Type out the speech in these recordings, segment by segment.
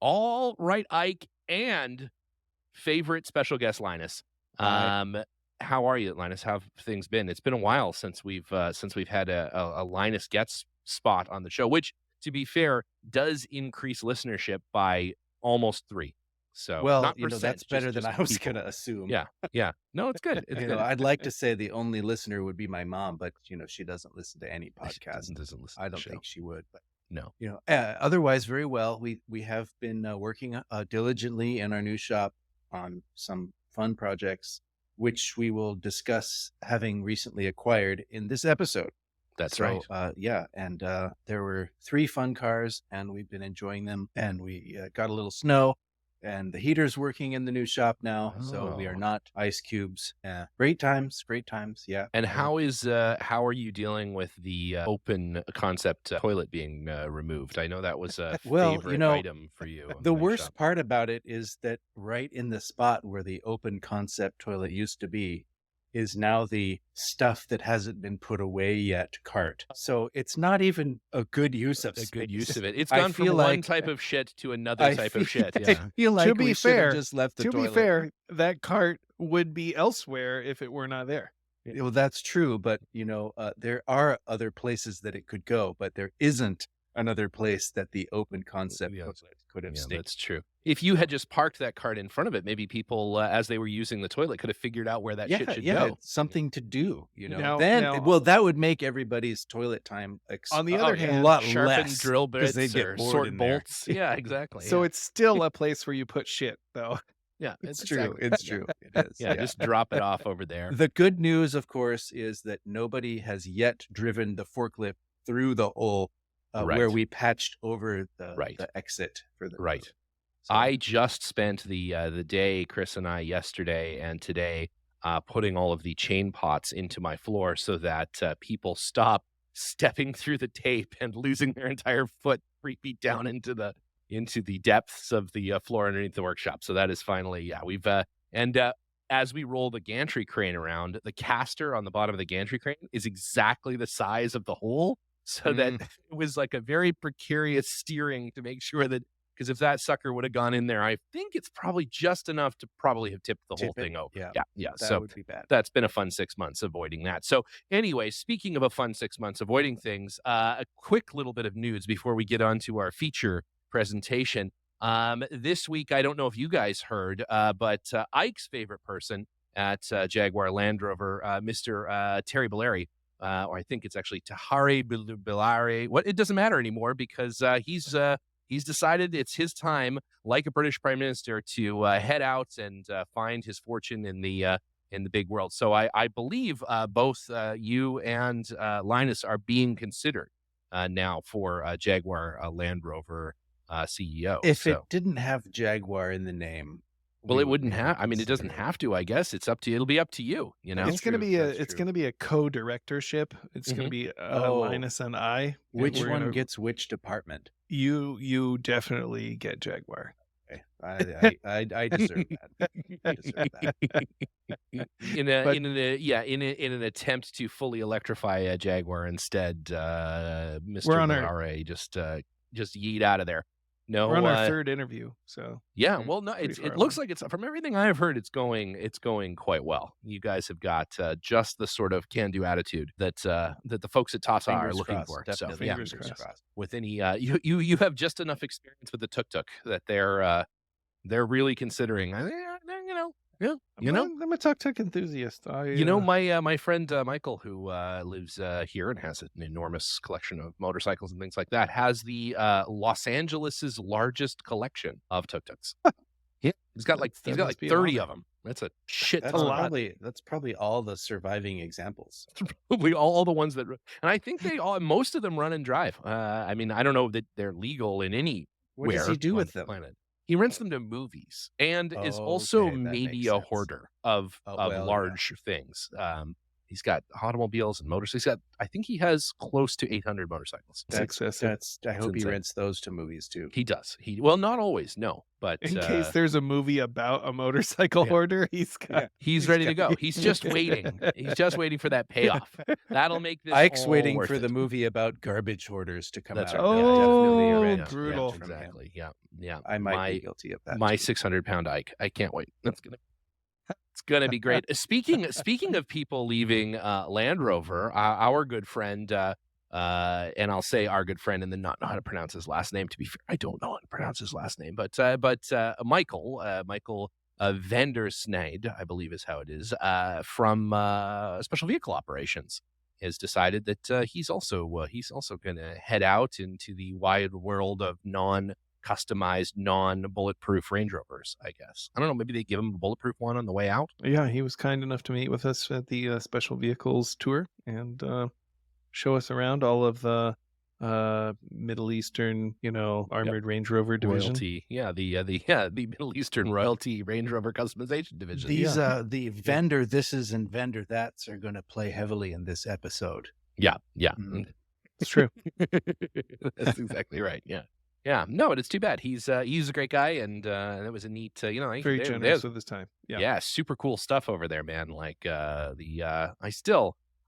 All right, Ike, and favorite special guest Linus. I How are you, Linus? How have things been? It's been a while since we've had a Linus Gets spot on the show, which, to be fair, does increase listenership by almost 3. So well, not percent, that's better than just I was people. gonna assume. Yeah, yeah. No, it's good. It's good. I'd like to say the only listener would be my mom, but she doesn't listen to any She podcast. doesn't listen I to the don't show. think she would, but No. otherwise very well. We have been working diligently in our new shop on some fun projects, which we will discuss having recently acquired in this episode. That's So, right. yeah, and there were 3 fun cars, and we've been enjoying them, and we got a little snow, and the heater's working in the new shop now, so we are Oh. not ice cubes. Great times, yeah. And how are you dealing with the open concept toilet being removed? I know that was a Well, favorite item for you in the the new worst shop. part about it is that right in the spot where the open concept toilet used to be is now the stuff that hasn't been put away yet cart. So it's not even a good use of A good use space. of it. It's I gone from feel one like type of shit to another I type feel of shit. I Yeah. feel To like be we should have fair just left the to be toilet. fair, that cart would be elsewhere if it were not there. Well, that's true, but there are other places that it could go, but there isn't another place that the open concept Yeah. toilet could have Yeah, stayed. that's true. If you had just parked that cart in front of it, maybe people, as they were using the toilet, could have figured out where that shit should Yeah, go. it's something to do, Now, well, that would make everybody's toilet time on the Oh, other a yeah. hand, lot Sharpen less drill because they bits get or bored sort in there. bolts. Yeah, exactly. so Yeah. it's still a place where you put shit, though. Yeah, It's true. exactly. It's Yeah. true. It is. Yeah, just drop it off over there. The good news, of course, is that nobody has yet driven the forklift through the hole where Right. we patched over Right. the exit for the Right. So, I just spent the day, Chris and I, yesterday and today, putting all of the chain pots into my floor so that people stop stepping through the tape and losing their entire foot 3 feet down into the depths of the floor underneath the workshop. So that is finally, yeah, we've and as we roll the gantry crane around, the caster on the bottom of the gantry crane is exactly the size of the hole, so that Mm. it was like a very precarious steering to make sure that, because if that sucker would have gone in there, I think it's probably just enough to probably have tipped the whole Tip it. thing over. Yeah. Yeah, yeah. That So would be bad. that's been a fun 6 months avoiding that. So anyway, speaking of a fun 6 months avoiding things, a quick little bit of news before we get on to our feature presentation. This week, I don't know if you guys heard, but Ike's favorite person at Jaguar Land Rover, Mr. Terry Bellari, or I think it's actually Tahari Bellari. It doesn't matter anymore because he's decided it's his time, like a British prime minister, to head out and find his fortune in the big world. So I believe both you and Linus are being considered now for Jaguar Land Rover CEO. If it So, didn't have Jaguar in the name, well, we it would wouldn't maybe have. I mean, it doesn't consider it. have to. I guess it's up to. It'll be up to you. You know. It's gonna true, be that's it's true. gonna be a co-directorship. It's gonna Mhm. be Oh. Linus and I. and Which we're one gonna- gets which department? you definitely get Jaguar. Okay. I deserve that. I deserve that. But- in an attempt to fully electrify a Jaguar instead, Mr. We're on our- Bellari just yeet out of there. No, We're on our third interview, so yeah, Mhm. well, no, Pretty it far looks along. like it's, from everything I've heard, it's going quite well. You guys have got just the sort of can-do attitude that the folks at Tata are Fingers looking crossed, for. definitely. So yeah, Fingers crossed. with any you have just enough experience with the tuk-tuk that they're really considering. I think, I'm a tuk-tuk enthusiast. my friend Michael, who lives here and has an enormous collection of motorcycles and things like that, has the Los Angeles's largest collection of tuk-tuks. Yeah, he's got like That must be an 30 honor. of them. That's a shit That's ton. probably all the surviving examples. Probably all the ones that, and I think most of them run and drive. I mean, I don't know that they're legal in any. What does he do on with the them? planet. He rents them to movies and is Oh, also okay, that maybe makes a sense. hoarder of Oh, well, yeah. large things. He's got automobiles and motorcycles. I think he has close to 800 motorcycles. It's excessive. I hope he insane. rents those to movies too. He does. Well, not always, no. But In case there's a movie about a motorcycle hoarder, he's ready to go. He's just waiting. He's just waiting for that payoff. That'll make this Ike's all waiting worth for it. the movie about garbage hoarders to come That's out. right. Oh, Definitely a red brutal. from him. Exactly. Yeah. I might be guilty of that. My too. 600-pound Ike. I can't wait. It's gonna be great. Speaking of people leaving Land Rover, our good friend, and I'll say our good friend, and then not know how to pronounce his last name. To be fair, I don't know how to pronounce his last name, but Michael Vandersnide, I believe is how it is, from Special Vehicle Operations, has decided that he's also going to head out into the wide world of non-customized, non-bulletproof Range Rovers, I guess. I don't know, maybe they give him a bulletproof one on the way out. Yeah, he was kind enough to meet with us at the Special Vehicles tour and show us around all of the Middle Eastern, armored Range Rover division. Royalty. Yeah, the Middle Eastern Royalty Range Rover customization division. These the vendor thises and vendor that's are going to play heavily in this episode. Yeah. It's true. That's exactly right. Yeah. No, but it's too bad. He's a great guy, and it was a neat, Very generous with his time. Yeah, super cool stuff over there, man. Like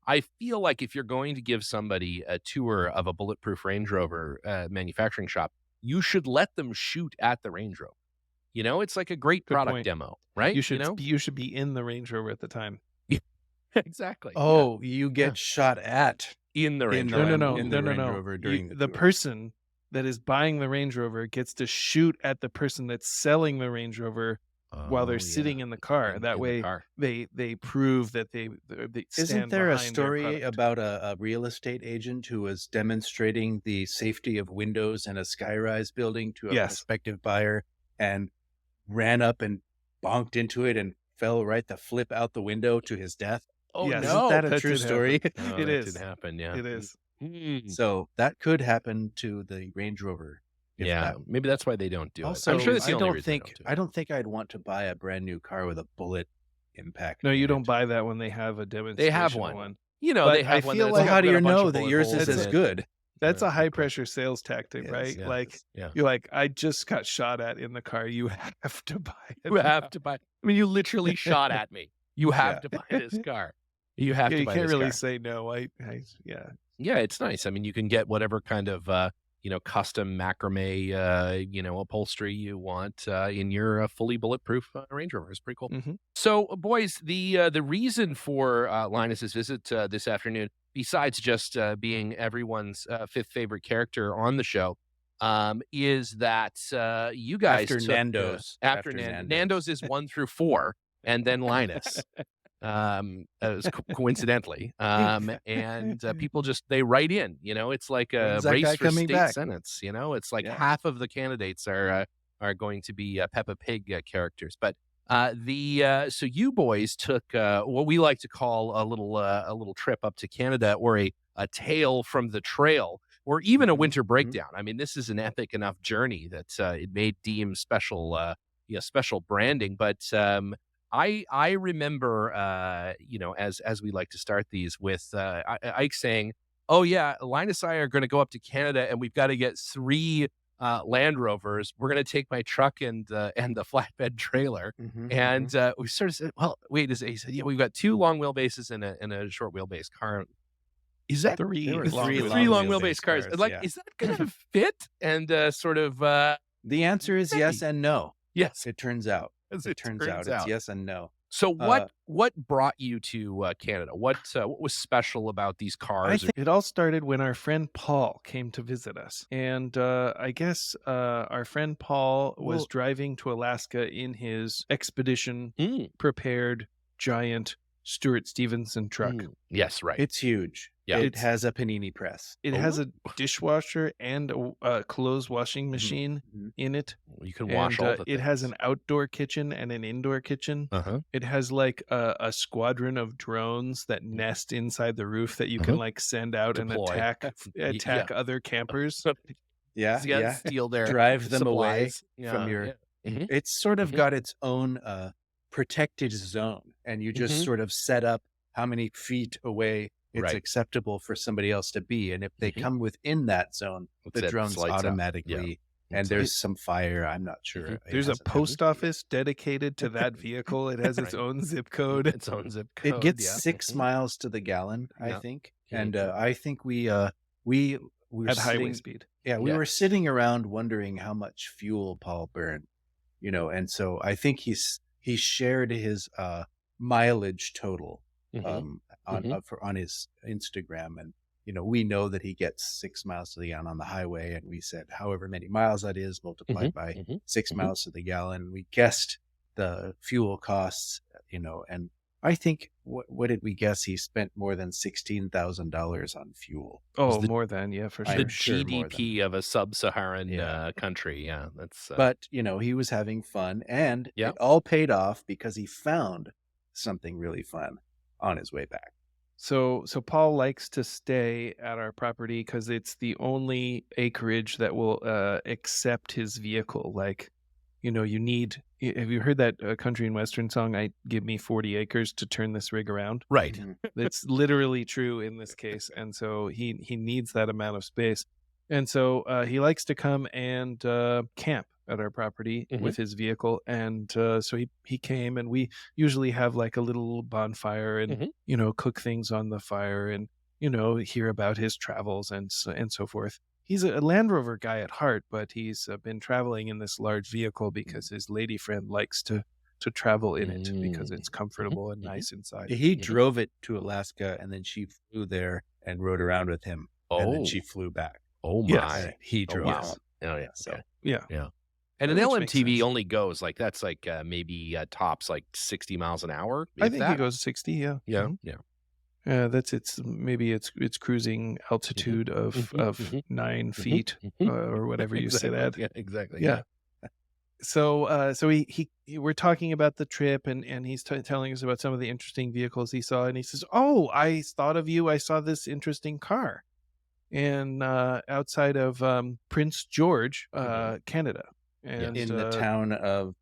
I feel like if you're going to give somebody a tour of a bulletproof Range Rover manufacturing shop, you should let them shoot at the Range Rover. It's like a great Good product point. demo, right? You should be in the Range Rover at the time. Exactly. Oh, you get shot at in the Range No, Rover. no. Rover during The person that is buying the Range Rover gets to shoot at the person that's selling the Range Rover while they're sitting in the car. That way, they prove that they stand Isn't there a behind their story product. about a real estate agent who was demonstrating the safety of windows in a skyrise building to a prospective buyer and ran up and bonked into it and fell right the flip out the window to his death? Oh, Yes. no. Isn't that a that true did story? No, It that is. did happen, yeah. It is. So that could happen to the Range Rover. if Yeah, that- maybe that's why they don't do Also, it. I'm sure that's the I only don't reason they think don't do it. I don't think I'd want to buy a brand new car with a bullet impact. No, you in don't it. buy that when they have a demonstration. They have one. But they have I one feel that's like- got How do a you bunch know of that bullet yours holes is in as it. good? That's a Right, high right. pressure sales tactic, Yes, right? yes. Like Yeah. you're like, I just got shot at in the car. You have to buy it. You have to buy. I mean, you literally shot at me. You have Yeah. to buy this car. You have Yeah, to you buy can't this really car. say no. Yeah. Yeah, it's nice. I mean, you can get whatever kind of custom macrame upholstery you want in your fully bulletproof Range Rover. It's pretty cool. Mhm. So, boys, the reason for Linus's visit this afternoon, besides just being everyone's fifth favorite character on the show, is that you guys After took, Nando's. after After Nando's. Nando's. Nando's is 1 through 4, and then Linus. It was coincidentally, and people just they write in. It's like a When's that race guy for coming state back? senates. It's like Yeah. half of the candidates are going to be Peppa Pig characters. But so you boys took what we like to call a little trip up to Canada, or a tale from the trail, or even a winter breakdown. I mean, this is an epic enough journey that it may deem special branding. But I remember, as we like to start these with Ike saying, "Oh yeah, Linus and I are going to go up to Canada, and we've got to get 3 Land Rovers. We're going to take my truck and the flatbed trailer." Mhm, And we sort of said, "Well, wait," he said, "Yeah, we've got 2 long wheelbases and a short wheelbase car." Is that Three There were long three wheelbase. 3 long wheelbase wheelbase cars? cars, Like, yeah. is that going to fit? And sort of The answer is yes and no. yes, It turns out. as It turns out it's yes and no. So what brought you to Canada? What was special about these cars? It all started when our friend Paul came to visit us. And I guess our friend Paul was Well- driving to Alaska in his expedition Mm, prepared giant Stuart Stevenson truck. yes, right. It's huge. Yeah. It has a panini press. It has a dishwasher and a clothes washing machine Mhm. in it. You can wash And, all the it has an outdoor kitchen and an indoor kitchen. uh-huh. It has like a squadron of drones that nest inside the roof that you can Uh-huh. like send out Deploy. and attack other campers. Yeah, You gotta yeah. steal their Drive them away supplies. from your. Mhm. It's sort of Mhm. got its own protected zone, and you just Mhm. sort of set up how many feet away it's Right. acceptable for somebody else to be. And if they Mhm. come within that zone, the It drone's lights up. automatically, and It's like- there's some fire. I'm not sure. Mhm. It There's a hasn't happened post yet. office dedicated to that vehicle. It has its Right. own zip code. its own zip code. It gets Yeah. 6 Mhm. miles to the gallon, I Yeah. think. Mhm. And I think we were At highway sitting, speed. yeah, we Yeah. were sitting around wondering how much fuel Paul burned, and so I think he shared his mileage total Mhm. on his Instagram, and we know that he gets 6 miles to the gallon on the highway, and we said however many miles that is multiplied Mhm. by Mhm. 6 Mhm. miles to the gallon. We guessed the fuel costs, and I think what did we guess? He spent more than $16,000 on fuel. Oh, the- more than, yeah, for I'm sure. The sure more than GDP of a sub-Saharan Yeah. country. Yeah, that's But, he was having fun, and Yeah. it all paid off because he found something really fun on his way back. So Paul likes to stay at our property because it's the only acreage that will accept his vehicle. Like, you need. Have you heard that country and western song? I give me 40 acres to turn this rig around. right. Mhm. It's literally true in this case, and so he needs that amount of space, and so he likes to come and camp at our property Mhm. with his vehicle, and so he came, and we usually have like a little bonfire and Mhm. cook things on the fire and hear about his travels and so forth. He's a Land Rover guy at heart, but he's been traveling in this large vehicle because his lady friend likes to travel in it because it's Mhm. comfortable and Mhm. nice inside. He Mhm. drove it to Alaska, and then she flew there and rode around with him, and then Oh. she flew back. Oh Yes. my. And he Oh drove wow. home. Oh yeah. So Okay. Yeah. Yeah. And an Which makes LMTV sense. only goes that's like maybe tops like 60 miles an hour. I if think that. it goes 60, yeah. Yeah. Mhm. Yeah. That's its cruising altitude of Mhm. 9 Mhm. feet Mhm. or whatever you sit Exactly. at. Yeah. Exactly. Yeah. So we're talking about the trip, and he's telling us about some of the interesting vehicles he saw, and he says, "Oh, I thought of you. I saw this interesting car, and outside of Prince George, Canada, and in the town of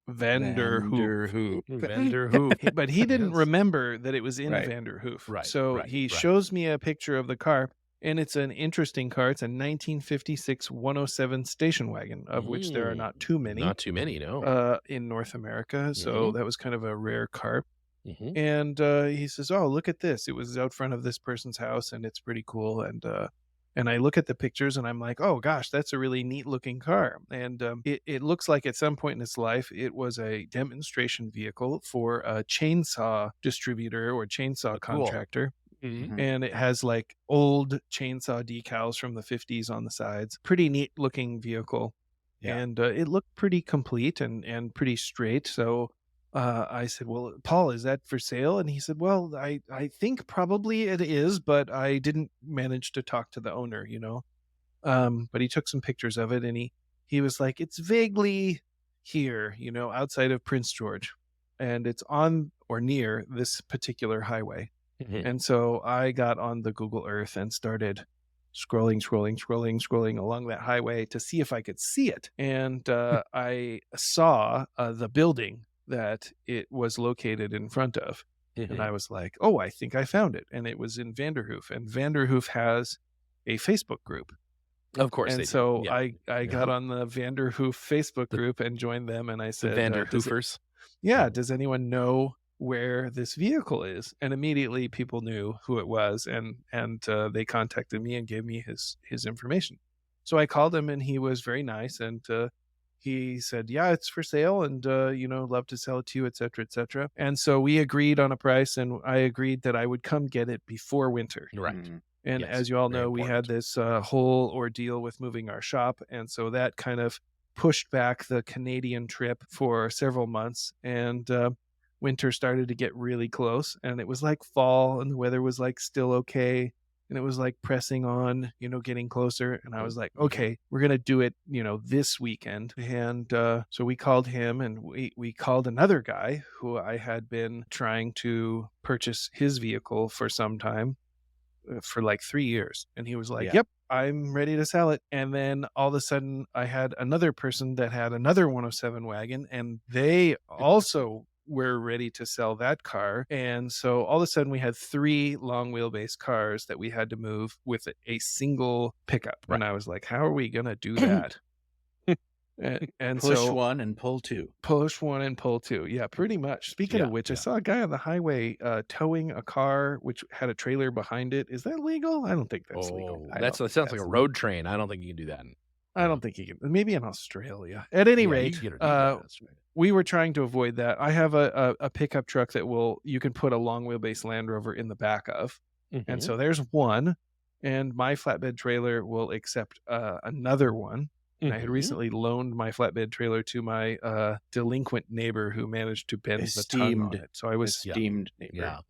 Vanderhoof." Vanderhoof. Vanderhoof. But he didn't Yes. remember that it was in Right. Vanderhoof. Right, So right, he right. shows me a picture of the car, and it's an interesting car. It's a 1956 107 station wagon, of which there are not too many Not too many, no. in North America. So that was kind of a rare car. Mhm. And he says, "Oh, look at this! It was out front of this person's house, and it's pretty cool." And I look at the pictures, and I'm like, "Oh gosh, that's a really neat looking car." And it looks like at some point in its life, it was a demonstration vehicle for a chainsaw distributor or chainsaw Cool. contractor. Mhm. Mhm. And it has like old chainsaw decals from the 50s on the sides. Pretty neat looking vehicle. Yeah. And it looked pretty complete and pretty straight. So I said, "Well, Paul, is that for sale?" And he said, "Well, I think probably it is, but I didn't manage to talk to the owner. But he took some pictures of it, and he was like, it's vaguely here, outside of Prince George, and it's on or near this particular highway." Mhm. And so I got on the Google Earth and started scrolling along that highway to see if I could see it. And I saw the building that it was located in front of. And Mhm. I was like, "Oh, I think I found it." And it was in Vanderhoof. And Vanderhoof has a Facebook group. Of course they And do. so Yeah. I got on the Vanderhoof Facebook group and joined them. And I The said, Vanderhoofers. does anyone know where this vehicle is? And immediately people knew who it was, and they contacted me and gave me his information. So I called him, and he was very nice, and he said, "Yeah, it's for sale, and love to sell it to you, etc., etc." And so we agreed on a price, and I agreed that I would come get it before winter. Right. Mhm. And Yes, as you all very know, we had important. this whole ordeal with moving our shop. And so that kind of pushed back the Canadian trip for several months. And winter started to get really close. And it was like fall, and the weather was like still okay. And it was like pressing on, getting closer. And I was like, Mhm. okay, we're going to do it, this weekend. And so we called him, and we called another guy who I had been trying to purchase his vehicle for some time, for like 3 years. And he was like, Yeah. "Yep, I'm ready to sell it." And then all of a sudden I had another person that had another 107 wagon, and they also we're ready to sell that car. And so all of a sudden we had 3 long wheelbase cars that we had to move with a single pickup. Right. And I was like, how are we going to do that? And Push so one and pull two. push one and pull two. Yeah, pretty much. Speaking of which, I saw a guy on the highway towing a car which had a trailer behind it. Is that legal? I don't think that's legal. That sounds like a road train. I don't think you can do that. I don't think you can. Maybe in Australia. At any rate, we were trying to avoid that. I have a pickup truck that you can put a long wheelbase Land Rover in the back of. And so there's one, and my flatbed trailer will accept another one. And I had recently loaned my flatbed trailer to my delinquent neighbor who managed to bend the tongue on it. So I was esteemed neighbor.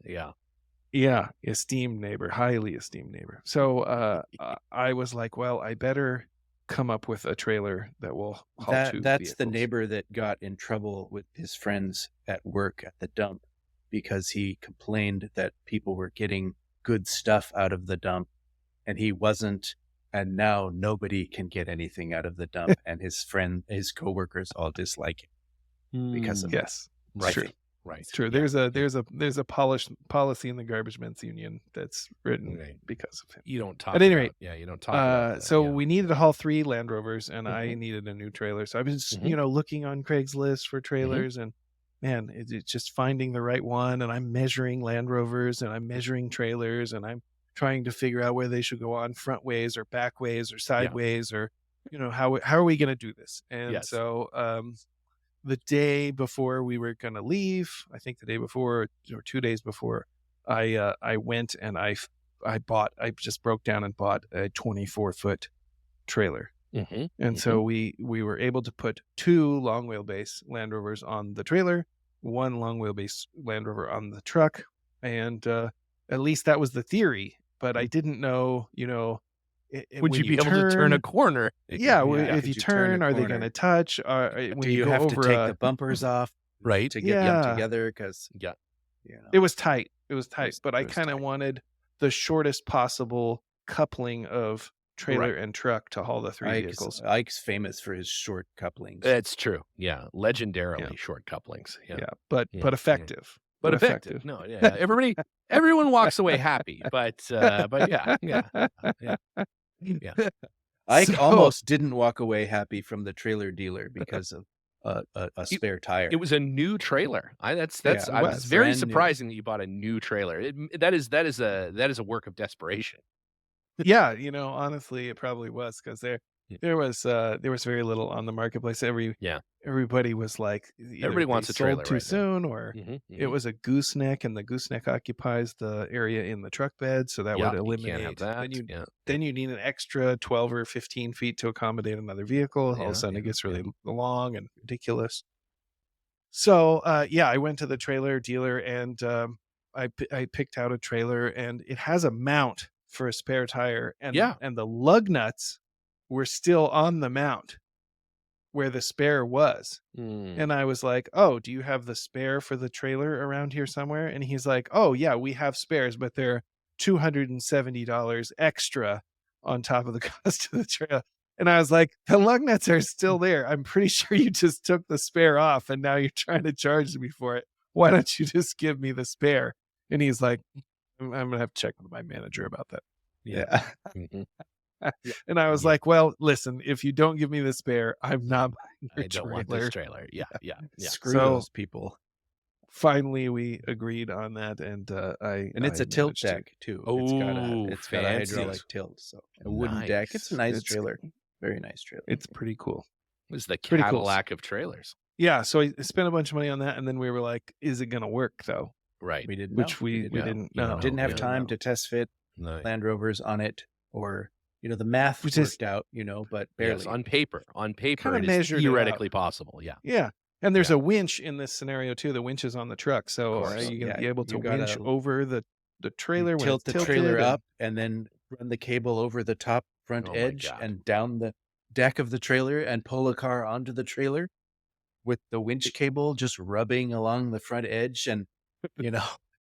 Yeah, esteemed neighbor, highly esteemed neighbor. So I was like, well, I better come up with a trailer that will haul 2 That's vehicles. the neighbor that got in trouble with his friends at work at the dump because he complained that people were getting good stuff out of the dump and he wasn't. And now nobody can get anything out of the dump, and his coworkers all dislike him because of yes, that. true. Right. It's true. Yeah. There's a policy in the garbage men's union that's written because of him. You don't talk. At any rate, you don't talk. About that, so we needed to haul 3 Land Rovers, and I needed a new trailer. So I was, looking on Craigslist for trailers, and man, it's just finding the right one. And I'm measuring Land Rovers, and I'm measuring trailers, and I'm trying to figure out where they should go on, front ways or back ways or sideways, or how are we going to do this? And so the day before we were going to leave, I think the day before or 2 days before, I went and I just broke down and bought a 24-foot trailer. And so we were able to put 2 long wheelbase Land Rovers on the trailer, 1 long wheelbase Land Rover on the truck, and at least that was the theory. But I didn't know, would you be able to turn a corner? Yeah, if you turn, are they going to touch? When do you have to take the bumpers off, right, to get them together? Because it was tight. It was tight, but I kind of wanted the shortest possible coupling of trailer and truck to haul the 3 vehicles. Ike's famous for his short couplings. That's true. Yeah, legendarily short couplings. Yeah, but effective. But effective. No, everyone walks away happy, but yeah. Ike almost didn't walk away happy from the trailer dealer because of a spare tire. It was a new trailer. I was very surprising that you bought a new trailer. That is a work of desperation. Yeah, honestly, it probably was because there was very little on the marketplace. Everybody was like, everybody wants a trailer too soon, or it was a gooseneck, and the gooseneck occupies the area in the truck bed, so that would eliminate. You can't have that. Then you need an extra 12 or 15 feet to accommodate another vehicle. All of a sudden, it gets really long and ridiculous. So I went to the trailer dealer and I picked out a trailer, and it has a mount for a spare tire, and the lug nuts were still on the mount where the spare was. And I was like, oh, do you have the spare for the trailer around here somewhere? And he's like, oh yeah, we have spares, but they're $270 extra on top of the cost of the trailer. And I was like, the lug nuts are still there. I'm pretty sure you just took the spare off and now you're trying to charge me for it. Why don't you just give me the spare? And he's like, I'm going to have to check with my manager about that. Yeah. And I was like, well, listen, if you don't give me the spare, I'm not buying your I don't want this trailer. Yeah. Screw those people. Finally, we agreed on that, and it's a tilt deck too. Oh, it's got a hydraulic tilt, so a wooden deck. It's a nice trailer, very nice trailer. It's pretty cool. It was the Cadillac of trailers. Yeah, so I spent a bunch of money on that, and then we were like, "Is it going to work though?" Right. We didn't. We didn't know. Didn't have time to test fit Land Rovers on it, or the math worked out, but barely. Yes, on paper, Kinda it is theoretically possible. Yeah. Yeah. And there's a winch in this scenario too. The winch is on the truck, so are you going to be able to winch over the trailer? Tilt the trailer up, and then run the cable over the top front edge and down the deck of the trailer, and pull a car onto the trailer with the winch cable just rubbing along the front edge, and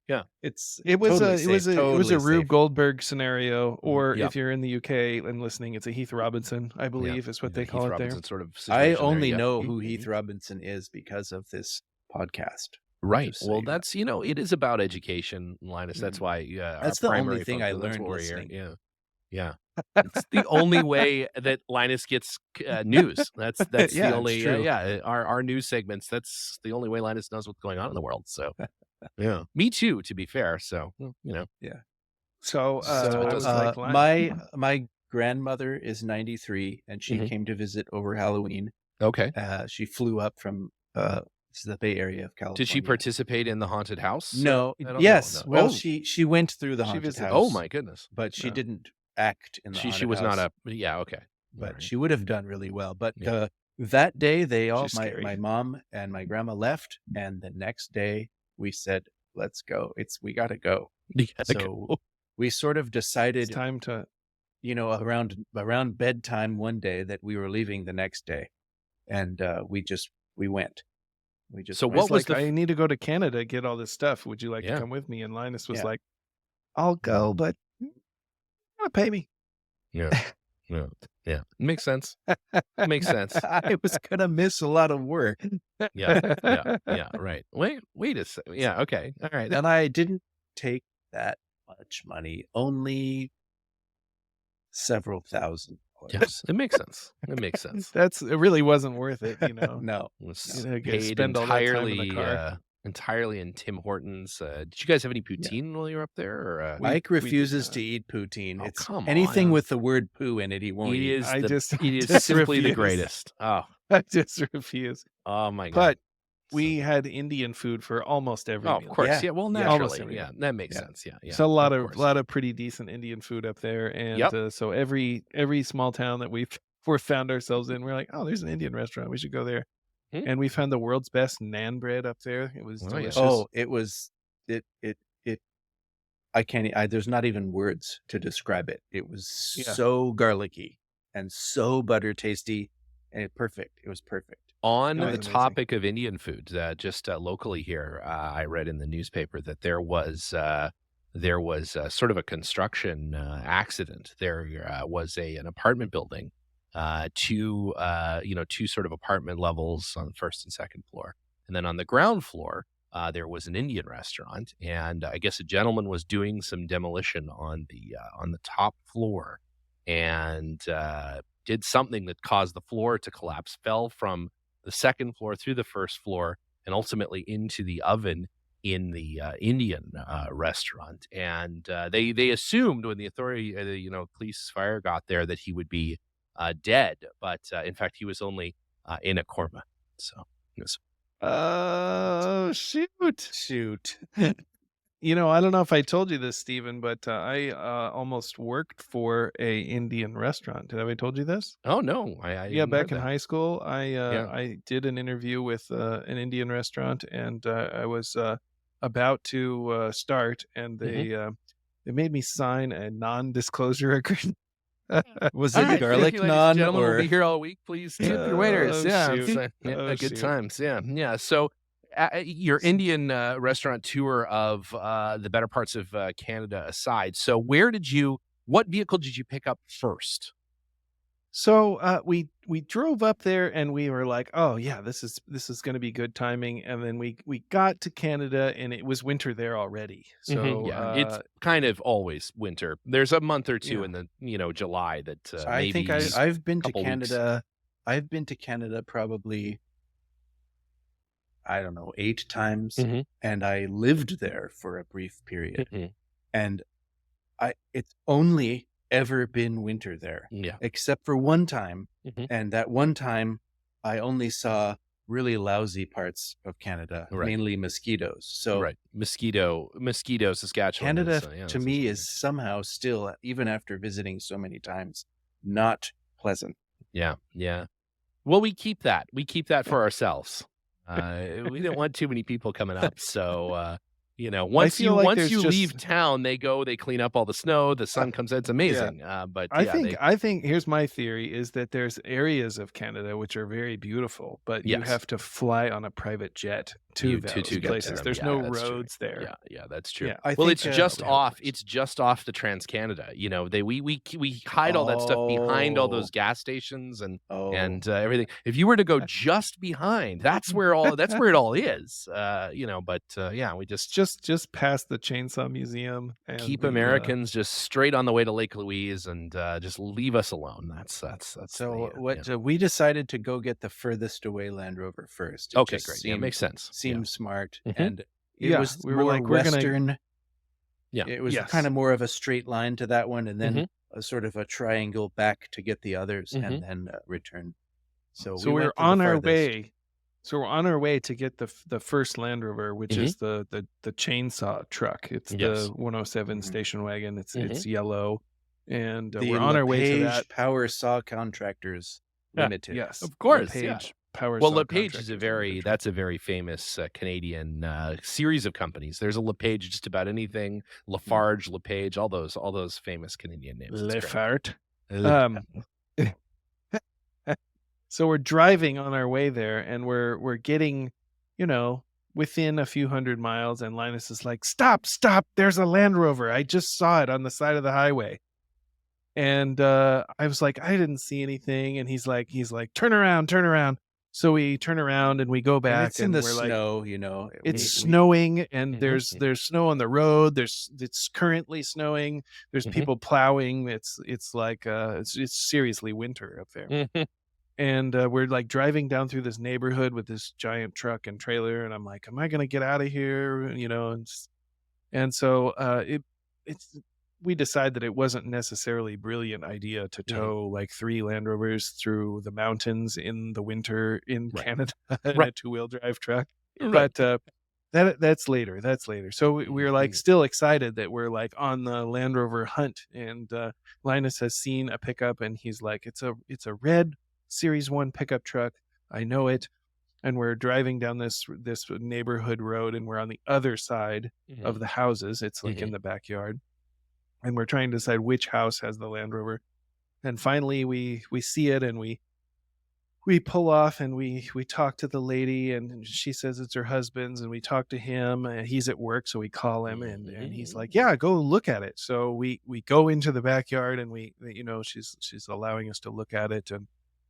Yeah, it was a Rube Goldberg scenario, or if you're in the UK and listening, it's a Heath Robinson, I believe, is what they call it there. Sort of I only know who Heath Robinson is because of this podcast. Right. just so Well, you know. that's, it is about education, Linus. That's Mhm. why our That's the only primary thing I focus, that's learned what we're here. listening. Yeah. Yeah. It's the only way that Linus gets news. That's the Yeah, it's only, true. our news segments. That's the only way Linus knows what's going on in the world. So, yeah. Me too, to be fair. So, Yeah. So Most of it I So, doesn't was like, my grandmother is 93, and she Mhm. came to visit over Halloween. Okay. She flew up from this is the Bay Area of Did she California. participate in the haunted house No, at all? No, yes. no. Well, Oh, she went through the she haunted visited. oh house, my goodness. but she No, didn't act in the She haunted was not house. yeah, okay. All But right. she would have done really well. But Yeah. that day, they all she's my scary. mom and my grandma left, and the next day we said, "Let's go. We got to go." You gotta So go. we sort of It's decided, time to. around bedtime one day that we were leaving the next day, and we went. We just So went. what It's was like, the I need to go to Canada, get all this stuff. Would you like to yeah. come with me? And Linus was Yeah. like, I'll go, but you gotta pay me. Yeah. Yeah. Yeah. Makes sense. Makes sense. I was gonna miss a lot of work, Yeah. Yeah. Yeah. Right. Wait a second. Yeah. Okay. All right. and I didn't take that much money. Only several thousand Yes. It makes sense. It makes sense. It really wasn't worth it, you know. No. It was You know, paid spend all that time in the car. entirely in Tim Hortons. Did you guys have any Yeah. poutine while you were up there? Or, We Ike did refuses not. to eat poutine. Oh, It's come anything on. with the word poo in it, he won't It eat. is I just it is just simply the refuse. greatest. Oh, I just refuse. oh my god. But So we good. had Indian food for almost every Oh, of meal. course. Yeah. Yeah. Well, Yeah. Almost naturally. every Yeah. meal. That makes Yeah. sense. Yeah. Yeah. So a lot Of of course. lot of pretty decent Indian food up there, and Yep. so every small town that we've found ourselves in, we're like, oh, there's an Indian restaurant, we should go there. Hmm. And we found the world's best naan bread up there. It was Oh, yeah. delicious. Oh, it was it. I can't. There's not even words to describe it. It was Yeah. so garlicky and so butter tasty, and perfect. It was perfect. On It was the amazing. topic of Indian food, just locally here, I read in the newspaper that there was sort of a construction accident. There was an apartment building, two sort of apartment levels on the first and second floor, and then on the ground floor there was an Indian restaurant, and I guess a gentleman was doing some demolition on the top floor, and did something that caused the floor to collapse, fell from the second floor through the first floor and ultimately into the oven in the Indian restaurant. And they assumed when the authority, police fire got there that he would be dead, but in fact he was only in a coma. So it was Oh, shoot. Shoot. I don't know if I told you this, Stephen, but I almost worked for a Indian restaurant. Have I told you this? oh no, I Yeah, hadn't back heard in that. high school, Yeah. I did an interview with an Indian restaurant, and I was about to start, and Mhm. they made me sign a non-disclosure agreement. Was All it right, thank garlic you, ladies and naan gentlemen. We'll or? be here all week. Please tip your waiters. Oh, Yeah, shoot. Oh, good shoot. times. Yeah, yeah. So, your Indian restaurant tour of the better parts of Canada aside, so what vehicle did you pick up first? So we drove up there, and we were like, oh yeah, this is going to be good timing. And then we got to Canada, and it was winter there already. Mhm, So yeah, it's kind of always winter. There's a month or two yeah. in the July that So I think maybe I've been to couple weeks. Canada. I've been to Canada probably, I don't know, 8 times, Mhm, and I lived there for a brief period. mhm, And it's only ever been winter there, yeah. except for one time. Mhm. And that one time, I only saw really lousy parts of Canada, Right. mainly mosquitoes. So Right, Mosquito, Saskatchewan. Canada, Yeah, to that's me, what's is somehow still, even after visiting so many times, not pleasant. yeah, yeah. Well, we keep that. We keep that for ourselves. We don't want too many people coming up. So, You know, I feel like once there's you just leave town, they clean up all the snow, the sun comes out, it's yeah. amazing. But yeah, they I think here's my theory is that there's areas of Canada which are very beautiful, but you yes. have to fly on a private jet to You those to get to places. them. There's Yeah, no that's true. roads there. Yeah, yeah, that's true. Yeah, I Well, think it's that's just probably how it off. works. It's just off the Trans Canada. You know, we hide all that stuff behind all those Oh, gas stations oh, and everything. If you were to go just behind, that's where it all is. You know, but yeah, we just Just past the Chainsaw Museum, and keep we Americans just straight on the way to Lake Louise and just leave us alone. That's so the yeah. what we decided to go get the furthest away Land Rover first. It Okay, just great. Yeah, makes sense. Yeah. seemed smart, Hmm. and it yeah, was we were more like, we're gonna Western. Yeah. It was kind yes. of more of a straight line to that one, and then Hmm. a sort of a triangle back to get the others, Hmm. and then return. So So we we were went to the on our farthest. way. So we're on our way to get the first Land Rover, which Hmm. is the chainsaw truck. It's the Yes. 107 Mhm. station wagon. Hmm. It's yellow, and The we're on our way to that. LePage Power Saw Contractors Yeah. Limited. Yes, Of course. Yeah. LePage Power Well, Saw LePage is Contractors Limited, right? that's a very famous Canadian series of companies. There's a LePage just about anything. Mm. Lafarge, LePage, all those famous Canadian names. It's Le great. Fart. Le- Um, so we're driving on our way there, and we're getting, you know, within a few hundred miles, and Linus is like, "Stop, stop! There's a Land Rover. I just saw it on the side of the highway." And I was like, "I didn't see anything." And he's like, "Turn around, turn around." So we turn around and we go And back, it's in and the we're like, snow, you know. it's We snowing, and Mhm, there's snow on the road. It's currently snowing. There's mhm, people plowing. It's like it's seriously winter up there. mhm. And we're like driving down through this neighborhood with this giant truck and trailer, and I'm like, am I gonna get out of here? You know, and so it's we decide that it wasn't necessarily a brilliant idea to Mhm. tow like 3 Land Rovers through the mountains in the winter in Right. Canada in Right. a two-wheel drive truck. Right. But that's later. That's later. So we're like Mhm. still excited that we're like on the Land Rover hunt, and Linus has seen a pickup, and he's like, it's a red Series 1 pickup truck. I know it. And we're driving down this neighborhood road, and we're on the other side Mhm. of the houses. It's like Mhm. in the backyard, and we're trying to decide which house has the Land Rover. And finally we see it, and we pull off, and we talk to the lady, and she says it's her husband's, and we talk to him, and he's at work, so we call him, and he's like, Mhm. yeah, go look at it. So we go into the backyard, and we you know, she's allowing us to look at it,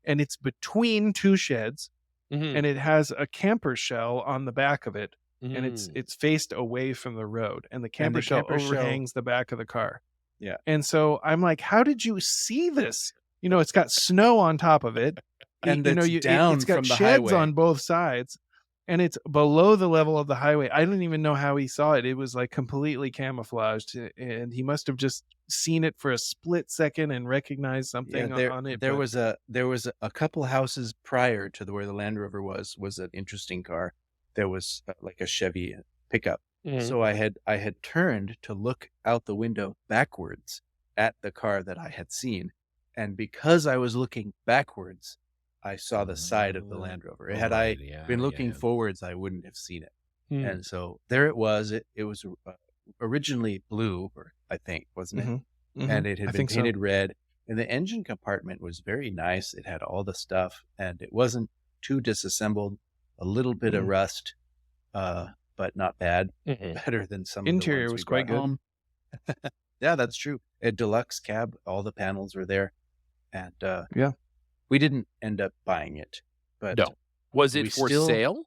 and it's between two sheds, Mhm. and it has a camper shell on the back of it, and Mhm. it's faced away from the road, and the and camper the shell camper shell, overhangs the back of the car. yeah. And so I'm like, how did you see this? You know, it's got snow on top of it. And You know, that's it's down got from the sheds highway. on both sides, and it's below the level of the highway. I don't even know how he saw it. It was like completely camouflaged, and he must have just seen it for a split second and recognized Yeah, something on it. there But was a couple houses prior to where the Land Rover was an interesting car. There was like a Chevy pickup. Mhm. So I had turned to look out the window backwards at the car that I had seen, and because I was looking backwards, I saw the side of the Land Rover. Had I Right. Yeah. been Yeah. looking Yeah. forwards, I wouldn't have seen it. Hmm. And so there it was. It was originally blue, or I think, wasn't it? mhm, And mhm, it had I been think so. painted red. And the engine compartment was very nice. It had all the stuff, and it wasn't too disassembled. A little bit of Mm. rust, but not bad. Mhm. Better than some of the Interior ones we was quite brought good. home. Yeah, that's true. A deluxe cab, all the panels were there, and Yeah. we didn't end up buying it, but No. Was we it for still sale?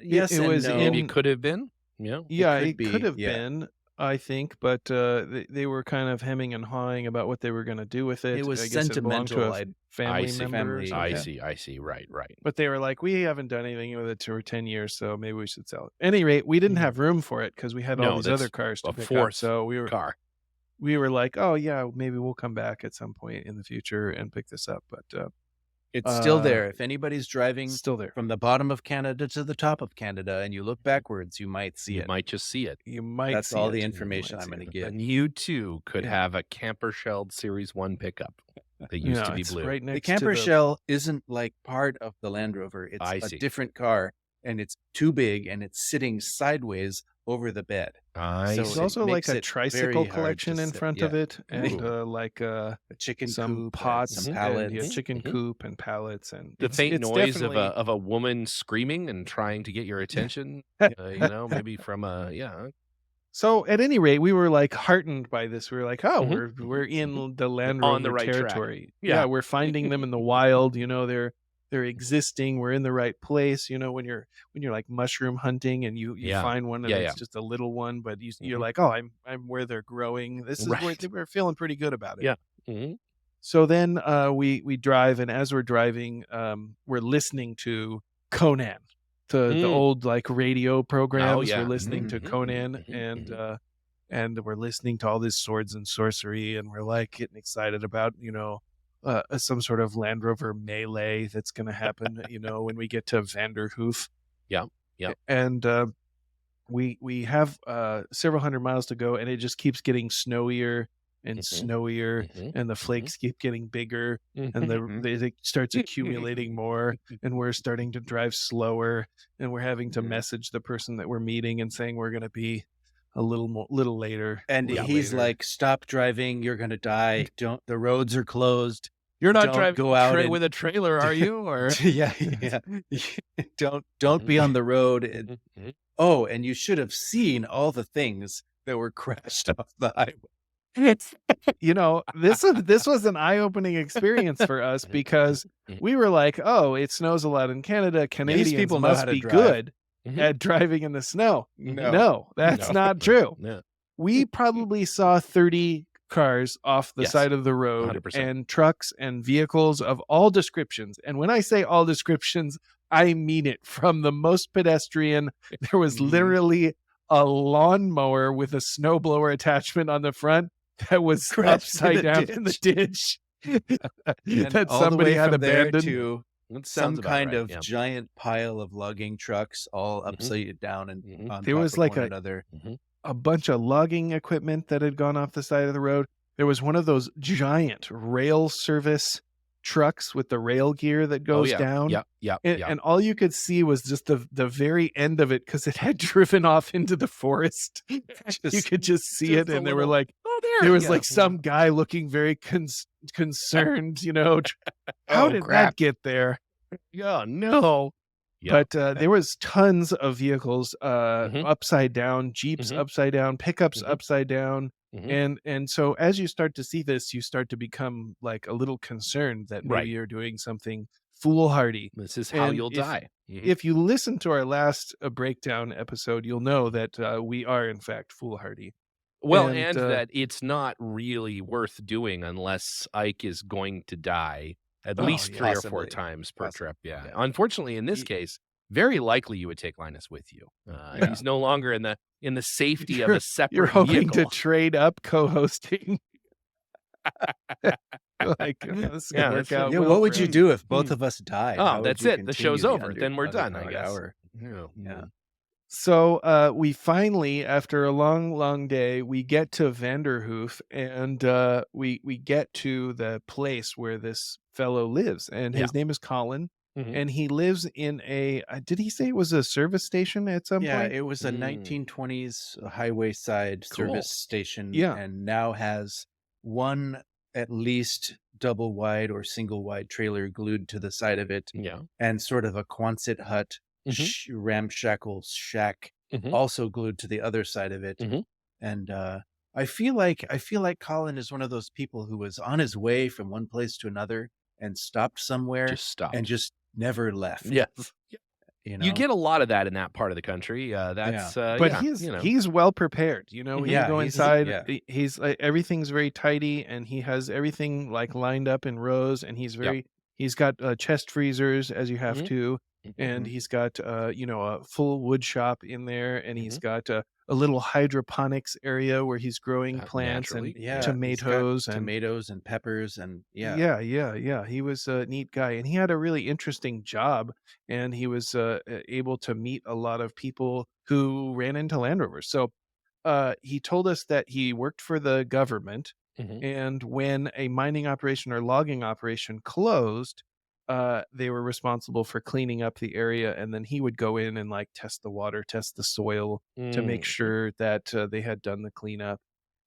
yes It and was no. Maybe it in could have been. Yeah. It Yeah, could it could be, have yeah. been, I think, but they were kind of hemming and hawing about what they were going to do with It it. was I guess it belonged to sentimental. a I I family see. member or family, I yeah. something. see. I see. Right. Right. But they were like, we haven't done anything with it for 10 years, so maybe we should sell it. Any rate, we didn't Mhm. have room for it because we had all No, these other that's cars to a pick up. fourth So car. we were like, oh yeah, maybe we'll come back at some point in the future and pick this up. But It's still there. If anybody's driving still there. from the bottom of Canada to the top of Canada and you look backwards, you might see You it. might just see it. You might That's see all it. the You information might I'm see going to it. give. And you too could Yeah. have a camper shelled Series 1 pickup that used to be It's blue. right The next camper to the shell isn't like part of the Land Rover. It's I a see. different car, and it's too big, and it's sitting sideways over the bed. I So There's see. it also like makes a it very tricycle hard to collection in sit. front of Yeah. it, and Ooh. like A chicken some coop and some pots and pallets. chicken Mhm. coop and pallets, and The faint it's noise of definitely a woman screaming and trying to get your attention, maybe from a yeah. So at any rate, we were like heartened by this. We were like, oh, Mhm, we're mhm, mhm. in the You're Land on the Rover right track. territory. Yeah, Yeah. we're finding them in the wild. They're existing. We're in the right place. When you're like mushroom hunting and you Yeah. find one and Yeah, it's yeah. just a little one, but you're Mhm. like, oh, I'm where they're growing. This is where Right. we're feeling pretty good about it. Yeah. Mhm. So then we drive, and as we're driving, we're listening to Conan, the Mm. old like radio Oh, programs. We're yeah. listening Mhm, Mhm. to mhm, mhm, Conan, mhm, mhm. and we're listening to all this swords and sorcery, and we're like getting excited about some sort of Land Rover melee that's going to happen. When we get to Vanderhoof, Yeah. Yeah. and we have several hundred miles to go, and it just keeps getting snowier and Mhm, snowier, mhm, and the mhm, flakes keep getting bigger, and Mhm. it starts accumulating more, and we're starting to drive slower, and we're having to Mhm. message the person that we're meeting and saying we're going to be a And little he's later. like, "Stop driving, you're gonna die. Don't the roads are closed. You're not Don't driving go out and" with a trailer, are you? Or Yeah, yeah. Don't Mhm, be on the road, and mhm, mhm. oh, and you should have seen all the things that were crashed off the highway. This was an eye-opening experience for us Mhm, because mhm, mhm, we were like, "Oh, it snows a lot in Canada. These Canadians people know how must to be drive. good mhm, at driving in the snow." mhm. No. No, that's No. not true. Yeah. We probably saw 30 cars off the Yes. side of the road, 100%. and trucks and vehicles of all descriptions. And when I say all descriptions, I mean it. From the most pedestrian, there was Mhm. literally a lawnmower with a snowblower attachment on the front that was Crashed in upside the down in the ditch. ditch And that all the somebody way had from there abandoned. Yeah. to That some sounds about kind right. of Yeah. giant pile of lugging trucks all Mhm, upside down and mhm, on There top was of like one a another. mhm. a bunch of logging equipment that had gone off the side of the road. There was one of those giant rail service trucks with the rail gear that Oh, goes yeah. down. Yep, yep, And, yep. and all you could see was just the very end of it because it had driven off into the forest. You Just could just see it, Just a and little, "Oh, there there." was Yeah. like some guy looking very concerned. How oh did that crap. get there? Yeah, no. Yeah. But there was tons of vehicles Mhm, upside down, Jeeps mhm, upside down, pickups mhm, upside down. mhm. And so as you start to see this, you start to become like a little concerned that maybe Right. you're doing something foolhardy. This is how And you'll if die. Mhm. if you listen to our last breakdown episode, you'll know that we are in fact foolhardy. Well, And and that it's not really worth doing unless Ike is going to die at oh least 3 yeah, or 4 Possibly. times per Possibly. trip, yeah. Yeah. Unfortunately, in this y- case, very likely you would take Linus with you. Yeah. He's no longer in the safety of a you're separate hoping to vehicle. trade up co-hosting. Like this is gonna Yeah, work that's it. out Yeah, well what for would you us. do if both Mm. of us died? Oh, How would that's you it. The continue show's the over. Then we're done, I underpowered guess. hour? Yeah. Yeah. So we finally, after a long, long day, we get to Vanderhoof, and we get to the place where this fellow lives, and Yeah. his name is Colin, Mhm. and he lives in a. Did he say it was a service station at some Yeah, point? it was a Mm. 1920s highway side Cool. service station Yeah. and now has one at least double wide or single wide trailer glued to the side of it Yeah. and sort of a Quonset hut Mhm. ramshackle shack Mhm. also glued to the other side of it. Mhm. And I feel like Colin is one of those people who was on his way from one place to another and stopped somewhere Just and stopped. just never left, Yes. you You know? get a lot of that in that part of the country. Yeah. That's But yeah, he's well prepared. When you Mhm. go He's inside, yeah. he's like everything's very tidy, and he has everything like lined up in rows, and Yep. he's got chest freezers as you have Mhm. to, Mhm. and Mhm. he's got a full wood shop in there, and he's Mhm. got a little hydroponics area where he's growing plants and Naturally. Yeah, Yeah. he's got tomatoes and tomatoes and peppers and yeah. yeah, yeah, yeah. He was a neat guy, and he had a really interesting job, and he was able to meet a lot of people who ran into Land Rovers. So he told us that he worked for the government, Mhm. and when a mining operation or logging operation closed, they were responsible for cleaning up the area, and then he would go in and like test the water, test the soil to make Mm. sure that they had done the cleanup.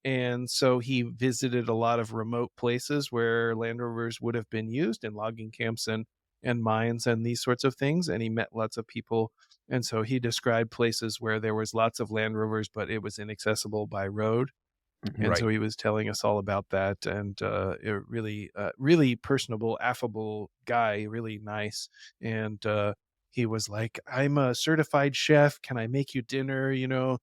And so he visited a lot of remote places where Land Rovers would have been used in logging camps and mines and these sorts of things. And he met lots of people. And so he described places where there was lots of Land Rovers, but it was inaccessible by road. Mhm. And Right. so he was telling us all about that, and really personable, affable guy, really nice. And he was like, "I'm a certified chef. Can I make you dinner? You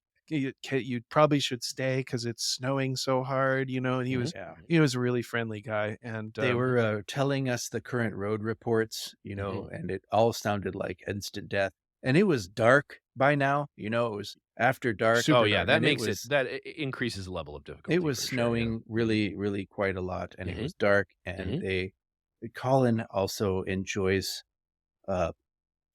probably should stay because it's snowing so hard." And he Mhm. was Yeah. he was a really friendly guy, and They were telling us the current road reports, Mhm. and it all sounded like instant death. And it was dark by now, it was after dark, Oh, super yeah, dark. that and it makes it was that increases the level of it difficulty was for sure, yeah. snowing really, really quite a lot, and it Mhm. was dark. And Mhm. Colin also enjoys uh,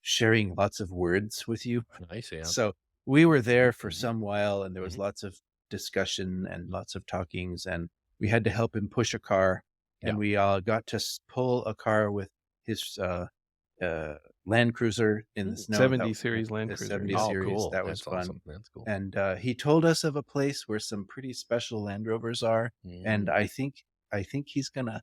sharing lots of words with you. Nice, yeah. So we were there for Mhm. some while, and there was Mhm. lots of discussion and lots of talkings, and we had to help him push a car, Yeah. and we got to pull a car with his uh, Land Cruiser in the Mm. snow. 70 series Land The Cruiser. 70 Yeah. Oh, series. cool. That was That's fun. awesome. That's cool. And he told us of a place where some pretty special Land Rovers are, and Mm. I think he's gonna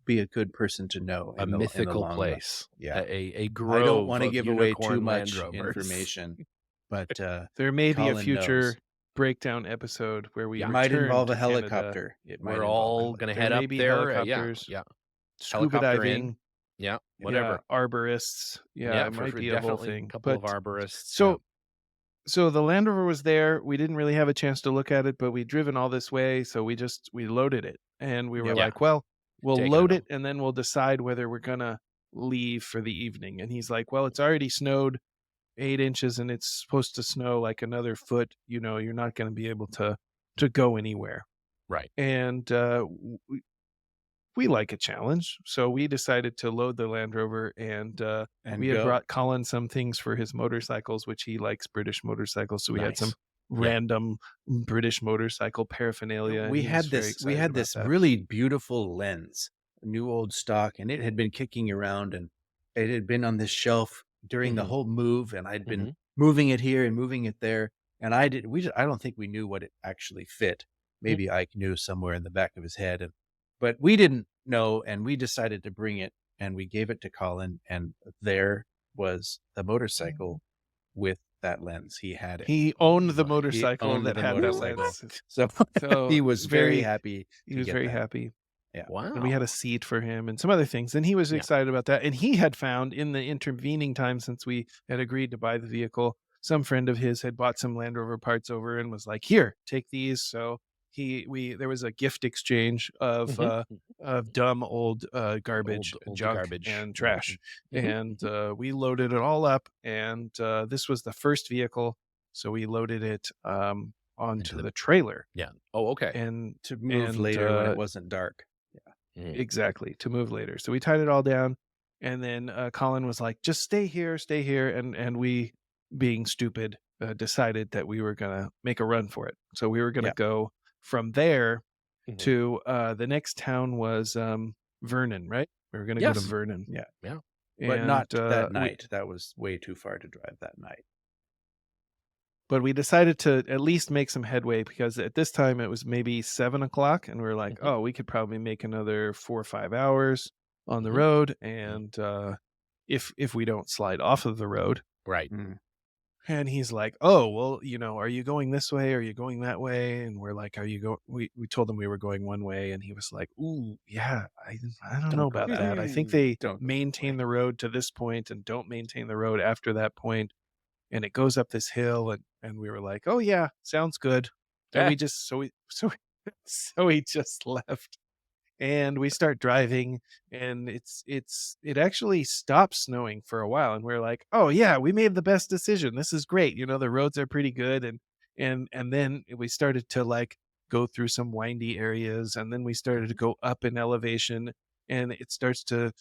be a good person to know A in the mythical long run. place, Yeah. a I don't grove wanna of give away too unicorn Land much Rovers. information, but, There may be a Colin knows. future breakdown episode where we It Yeah. might return involve a to Canada. helicopter. It might We're involve a all gonna There head helicopter. may up be there, yeah, helicopters, yeah. scuba Helicopter in. diving, Yeah, yeah, whatever. arborists. Yeah, Yeah, it might for be a whole definitely a thing. couple of But arborists, yeah. so so the Land Rover was there. We didn't really have a chance to look at it, but we'd driven all this way, so we loaded it. And we were Yep. Yeah, like, "Well, we'll taking it load home. it and then we'll decide whether we're gonna leave for the evening." And he's like, "Well, it's already snowed 8 inches and it's supposed to snow like another foot, you're not gonna be able to go anywhere." Right. And we like a challenge, so we decided to load the Land Rover, and we And had go. brought Colin some things for his motorcycles, which he likes British motorcycles, so we had some Nice. Yeah. random British motorcycle paraphernalia, and We he was had very this we excited had about this that. really beautiful lens, a new old stock, and it had been kicking around, and it had been on this shelf during the Mhm. whole move, and I'd been Mhm. moving it here and moving it there, and I don't think we knew what it actually fit. Mm. Maybe Ike knew somewhere in the back of his head, but we didn't know, and we decided to bring it, and we gave it to Colin, and there was the motorcycle with that lens. He had it. He owned the He motorcycle owned that the had that motorcycle. lens. So So he was very happy he to was get very that. happy. Yeah. And we had a Wow. seat for him and some other things, and he was Yeah. excited about that, and he had found in the intervening time since we had agreed to buy the vehicle, some friend of his had bought some Land Rover parts over and was like, "Here, take these." So there was a gift exchange Mhm. of dumb old, garbage, Old junk, garbage. and Yeah. trash, Mhm. and, we loaded it all up, and, this was the first vehicle, so we loaded it, Into onto the the trailer, yeah. Oh, okay. and To move and, later when it wasn't dark. Yeah. Mm. exactly, to move later. So we tied it all down, and then, Colin was like, "Just stay here," and we, being stupid, decided that we were gonna make a run for it. So we were gonna Yeah. go from there Mhm. to, the next town was, Vernon, right? We were gonna go to Yes. Vernon, Yeah. Yeah. But and, not that night. That was way too far to drive that night. but we decided to at least make some headway because at this time it was maybe 7 o'clock, and we are like, Mhm. "Oh, we could probably make another 4 or 5 hours on the Mhm. road, Mhm. and, if we don't slide off of the road." Right. Mm. And he's like, "Oh, well, are you going this way? Are you going that way?" And we're like, "Are you go?" We told him we were going one way, and he was like, "Ooh, yeah, I don't know Don't go about that that. I way. think they Don't go that maintain way. the road to this point and don't maintain the road after that point, and it goes up this hill." And we were like, "Oh yeah, sounds good." And Eh. we just so we just left, and we start driving, and it actually stops snowing for a while, and we're like, "Oh yeah, we made the best decision. This is great. The roads are pretty good." And then we started to like go through some windy areas, and then we started to Mhm. go up in elevation, and it starts to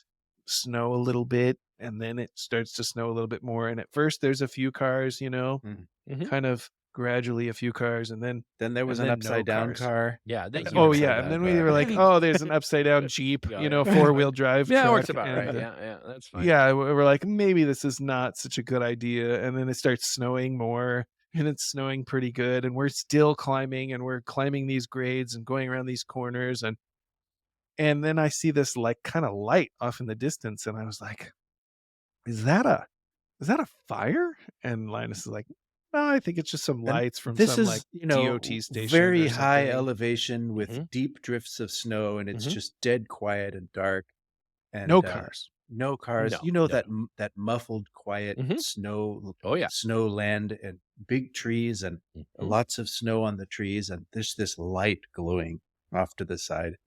snow a little bit, and then it starts to snow a little bit more. And at first there's a few cars, Mm. Mhm. kind of gradually a few cars, and Then there was an then no upside down cars. car. Yeah, thank you Oh for yeah, saying and that. then we were like, Yeah. oh, there's an upside down Jeep, Yeah, yeah. 4-wheel drive Yeah, it truck, works about right. and Yeah, that's fine. yeah, we're like, maybe this is not such a good idea. And then it starts snowing more, and it's snowing pretty good, and we're still climbing, and we're climbing these grades and going around these corners, and then I see this like kind of light off in the distance, and I was like, is that a fire? And Linus is like, no, I think it's just some And lights from this some like is, DOT station very or high something. elevation with Mhm. deep drifts of snow, and it's Mhm. just dead quiet and dark, No and cars. no cars. No, no. That muffled, quiet Mhm. Oh, yeah. snow land, and big trees, and Mhm. lots of snow on the trees, and there's this light glowing off to the side.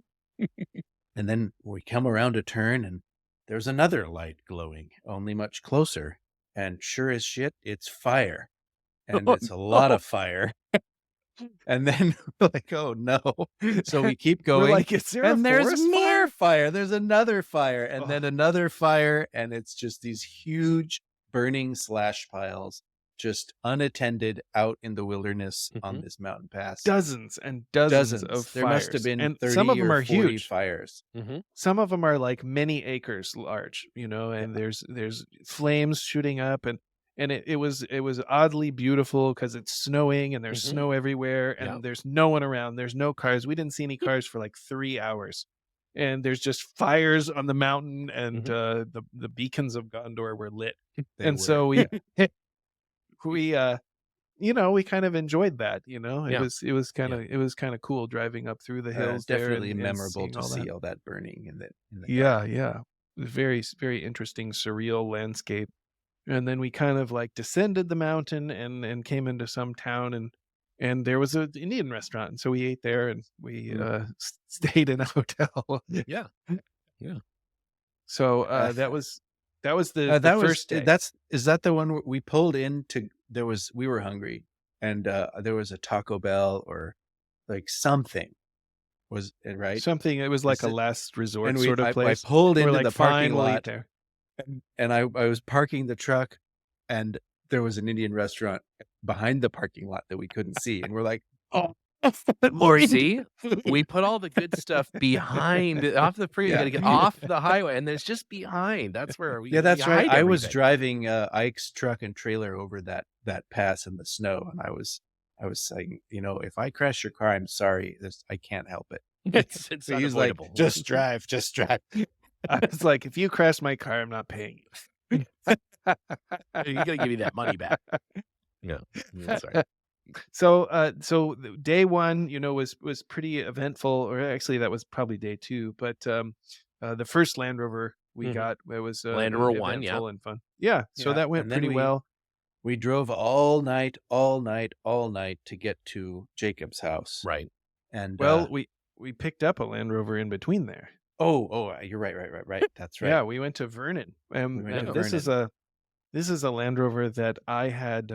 And then we come around a turn, and there's another light glowing, only much closer. And sure as shit, it's fire. And Oh, it's a lot no. of fire. And then we're like, oh no. So we keep We're going. like, is there a And there's forest more fire? fire. There's another fire. And then Oh, another fire. And it's just these huge burning slash piles, just unattended out in the wilderness on Mhm. this mountain pass. dozens and dozens of Dozens. There must have fires, been and some of 30 them or are 40 huge. fires. Mhm. Some of them are like many acres large, Yeah. and there's flames shooting up, and it was oddly beautiful because it's snowing and there's Mhm. snow everywhere Yeah. and there's no one around. There's no cars. We didn't see any cars for like 3 hours, and there's just fires on the mountain, and Mhm. the beacons of Gondor were lit, They and were. so Yeah. we we kind of enjoyed that. It Yeah. was it was kind Yeah. of it was kind of cool driving up through the hills there Definitely and memorable seeing to all that. see all that burning in the dark. Yeah, yeah. It was very interesting, surreal landscape. And then we kind of like descended the mountain and came into some town, and there was an Indian restaurant. And so we ate there, and we Mm. stayed in a hotel. Yeah. Yeah. So Uh, that was the that was first day. is that the one where we pulled into? We were hungry, and there was a Taco Bell or like something. Was it right? Something it was like Is a it? last resort And sort of I place. pulled We're into like, the parking fine, we'll eat lot, there. and I was parking the truck, and there was an Indian restaurant behind the parking lot that we couldn't see, and we're like, oh, more See, Indian we food. put all the good stuff behind off the freeway. You Yeah. gotta get off the highway, and then it's just behind. That's where Yeah, we that's right. hide I was everything. driving Ike's truck and trailer over that pass in the snow, and I was saying, if I crash your car, I'm sorry. I can't help it. It's So he's like, unavoidable. just drive, just drive. I was like, if you crash my car, I'm not paying you. You gotta give me that money back. Yeah. That's right. So day one, was pretty eventful, or actually that was probably day two. But the first Land Rover we Mhm. got, it was Land Rover 1, yeah. eventful and fun. Yeah, so Yeah, that went and then pretty well. we drove all night, all night, all night to get to Jacob's house. Right. And Well, we picked up a Land Rover in between there. you're right. That's right. Yeah, we went to Vernon, We went and to this is Vernon. a Land Rover that I had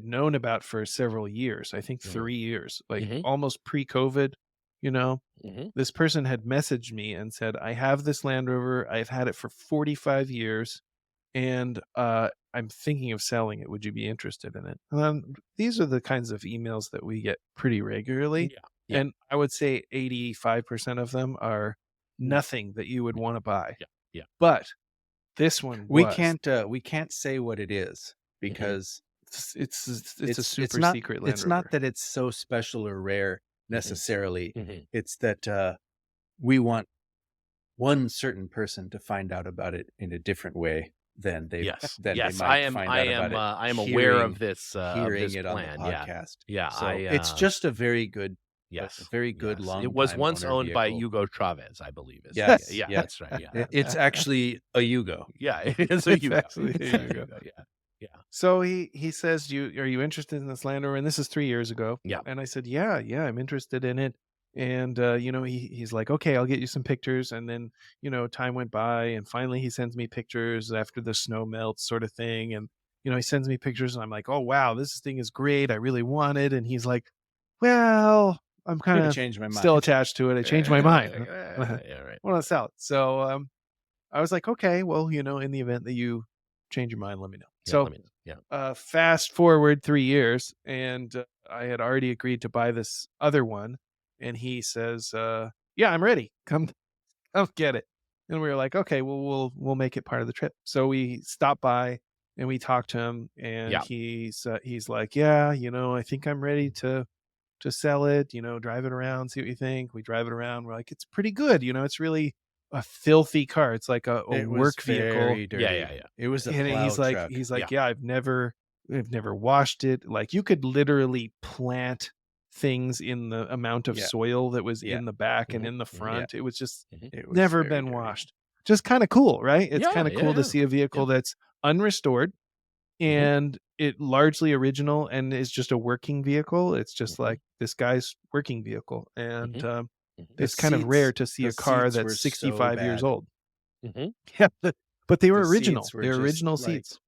known about for several years. I think Mhm. 3 years, like Mhm. almost pre-COVID. You know, Mhm. this person had messaged me and said, "I have this Land Rover. I've had it for 45 years, and I'm thinking of selling it. Would you be interested in it?" These are the kinds of emails that we get pretty regularly, Yeah. Yeah. and I would say 85% of them are nothing that you would want to buy. Yeah. Yeah. But this one We was. can't say what it is because It's a super not secret Land it's Rover. not that it's so special or rare necessarily. Mhm. It's that we want one certain person to find out about it in a different way than they Yes. than Yes. they I might am. find I out am. about it I am aware of hearing this it on the plan. Yeah. podcast. Yeah. So I. it's just a very good Yes. a very good Yes. long It was time once owner owned by vehicle. Hugo Chavez, I believe. Yes, Yeah. yeah. That's right. Yeah. It's actually a Yugo. Yeah. It's a It's Hugo. actually a It's a Yugo. Hugo. Yeah. Yeah. So he says, are you interested in this Land Rover? And this is 3 years ago. Yeah. And I said, yeah, I'm interested in it. And he's like, okay, I'll get you some pictures. And then time went by, and finally he sends me pictures after the snow melts, sort of thing. And he sends me pictures, and I'm like, oh wow, this thing is great. I really want it. And he's like, well, I'm kind I of changed my still mind. attached to it. I changed my mind. Yeah. Right. I want to sell it. So I was like, okay, well, in the event that you change your mind, let me know. Yeah, So let me know. Yeah. fast forward 3 years, and I had already agreed to buy this other one, and he says, "Yeah, I'm ready. Come get it." And we were like, "Okay, well, we'll make it part of the trip." So we stopped by and we talked to him, and Yeah. he's like, "Yeah, I think I'm ready to sell it. Drive it around, see what you think." We drive it around. We're like, "It's pretty good. It's really a filthy car. It's like a It was work vehicle." very Yeah, dirty. yeah, yeah. It was a And plow he's like truck. he's Yeah. like, "Yeah, I've never washed it." Like, you could literally plant things in the amount of Yeah. soil that was Yeah. in the back and Mhm, in the mhm, Yeah. front. It was just mhm. It was never very been dirty. washed. Just kinda cool, right? It's Yeah, kinda yeah, cool to yeah. see a vehicle Yeah. that's unrestored Mhm, and it largely original and is just a working vehicle. It's just mhm, like this guy's working vehicle, and, mhm, mhm, The it's kind of rare seats to see the a car seats that's were so 65 years bad. old. mhm. Yeah, but they were The original. seats were They were just original like seats.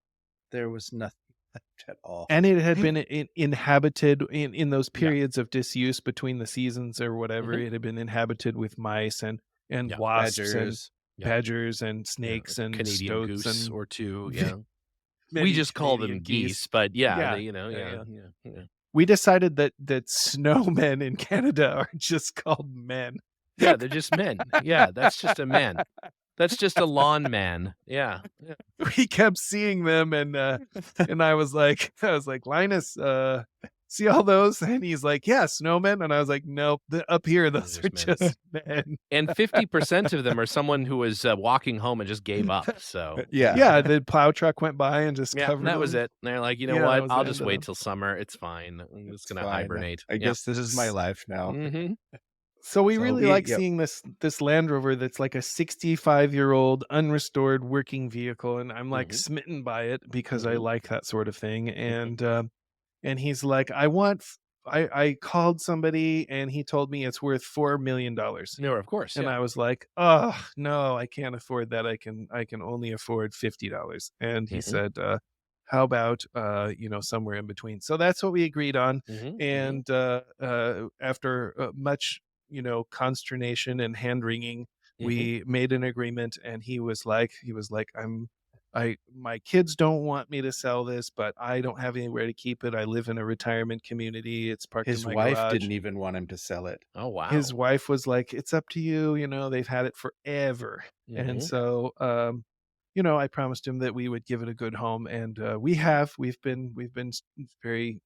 there was nothing left at all. And it had been inhabited in those Yeah. periods of disuse between the seasons or whatever. Mhm. It had been inhabited with mice and Yeah. wasps and Badgers. Yeah. badgers and Yeah. snakes and Canadian stoats goose and or 2, yeah. We many just call Canadian them geese, geese. but yeah, Yeah, they, yeah, yeah, yeah. yeah, yeah. We decided that snowmen in Canada are just called men. Yeah, they're just men. Yeah, that's just a man. That's just a lawn man. Yeah, yeah. We kept seeing them, and I was like, "Linus, see all those?" And he's like, "Yeah, snowmen." And I was like, "Nope, up here, They're those are just men. just men." And 50% of them are someone who was, walking home and just gave up, so, Yeah. Yeah, the plow truck went by and just yeah, and covered that was them. it. And they're like, "You know Yeah, that what? was the I'll end just of wait them. till summer. It's fine. I'm just It's gonna fine. hibernate." I Yep. guess this is my life now. Mhm. So we So really we like yep. seeing this Land Rover that's like a 65-year-old unrestored working vehicle, and I'm like Mhm. smitten by it because I Mhm. like that sort of thing. Mhm. And he's like, I called somebody and he told me it's worth $4 million. No, of course, And yeah. I was like, "Oh, no, I can't afford that. I can only afford $50." And he Mhm. said, "How about somewhere in between?" So that's what we agreed on. Mhm. Mhm. And after much consternation and hand wringing, Mhm. we made an agreement. And he was like, my kids don't want me to sell this, but I don't have anywhere to keep it. I live in a retirement community. It's parked in His my wife garage. didn't even want him to sell it. Oh, His wow. wife was like, "It's up to you, they've had it forever." And Mhm. so, I promised him that we would give it a good home, and we've been very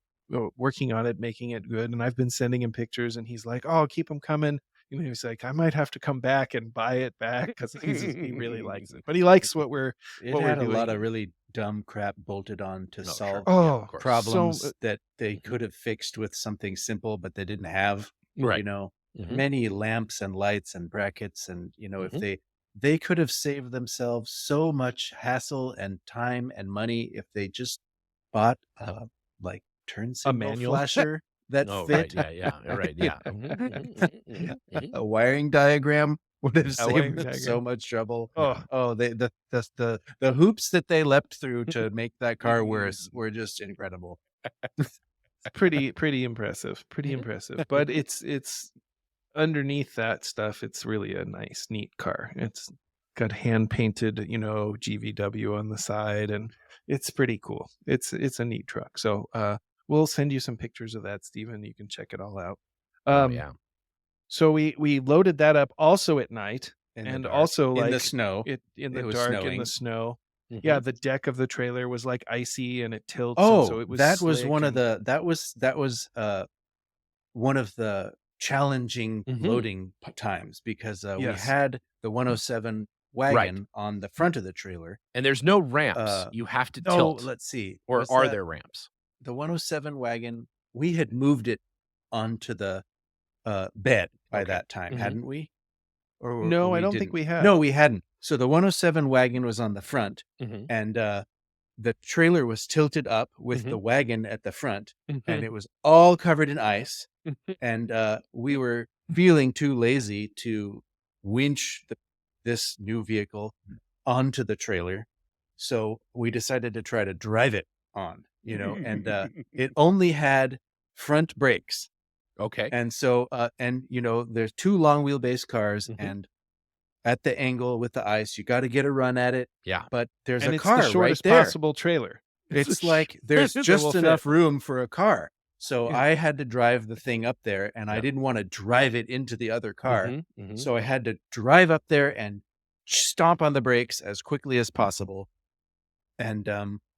working on it, making it good. And I've been sending him pictures, and he's like, "Oh, keep them coming." He's like, "I might have to come back and buy it back because he really likes it, but he likes It what we're had a lot doing." of really dumb crap bolted on to Oh, sure. solve Yeah, of Oh, course. so problems that they Mhm. could have fixed with something simple, but they didn't have, you Right. know, Mhm. many lamps and lights and brackets. And, if Mhm. they could have saved themselves so much hassle and time and money if they just bought like turn a signal manual. flasher that Oh, right. fit. Yeah, yeah. Right. Yeah. Mhm. Mhm. Mhm. Mhm. Mhm. A wiring diagram would have A saved wiring them so diagram. much trouble. Oh, Oh, they the hoops that they leapt through to make that car worse were just incredible. pretty impressive, pretty Mhm. impressive. But it's underneath that stuff, it's really a nice, neat car. It's got hand painted, GVW on the side, and it's pretty cool. It's a neat truck. So we'll send you some pictures of that, Stephen. You can check it all out. Oh, Um, yeah. so we loaded that up also at night, In the and dark, also in the like snow. it in the It was dark, in the snowing. snow. Yeah, Mhm. the deck of the trailer was like icy and it tilts, and so Oh, it was that was slick. one of And the that was one of the challenging Mhm. loading times because we yes, had the 107 Right. wagon on the front of the trailer. And there's no ramps. Uh, You have to no, tilt, let's see, or was are that there ramps? the 107 wagon? We had moved it onto the bed by Okay. that time, Mhm. hadn't we? Or no, I we don't think didn't. we had. No, we hadn't. So the 107 wagon was on the front, Mhm. and the trailer was tilted up with the Mhm. wagon at the front, and Mhm. it was all covered in ice. Mhm. And we were feeling too lazy to winch this new vehicle onto the trailer, so we decided to try to drive it on. And it only had front brakes. Okay. And so, and there's two long wheelbase cars, Mhm. and at the angle with the ice. You got to get a run at it. Yeah. But there's And a it's the car right shortest there. possible trailer. It's like there's that just will fit. enough room for a car. So Yeah. I had to drive the thing up there, and I Yeah. didn't want to drive it into the other car. Mhm. So I had to drive up there and stomp on the brakes as quickly as possible. And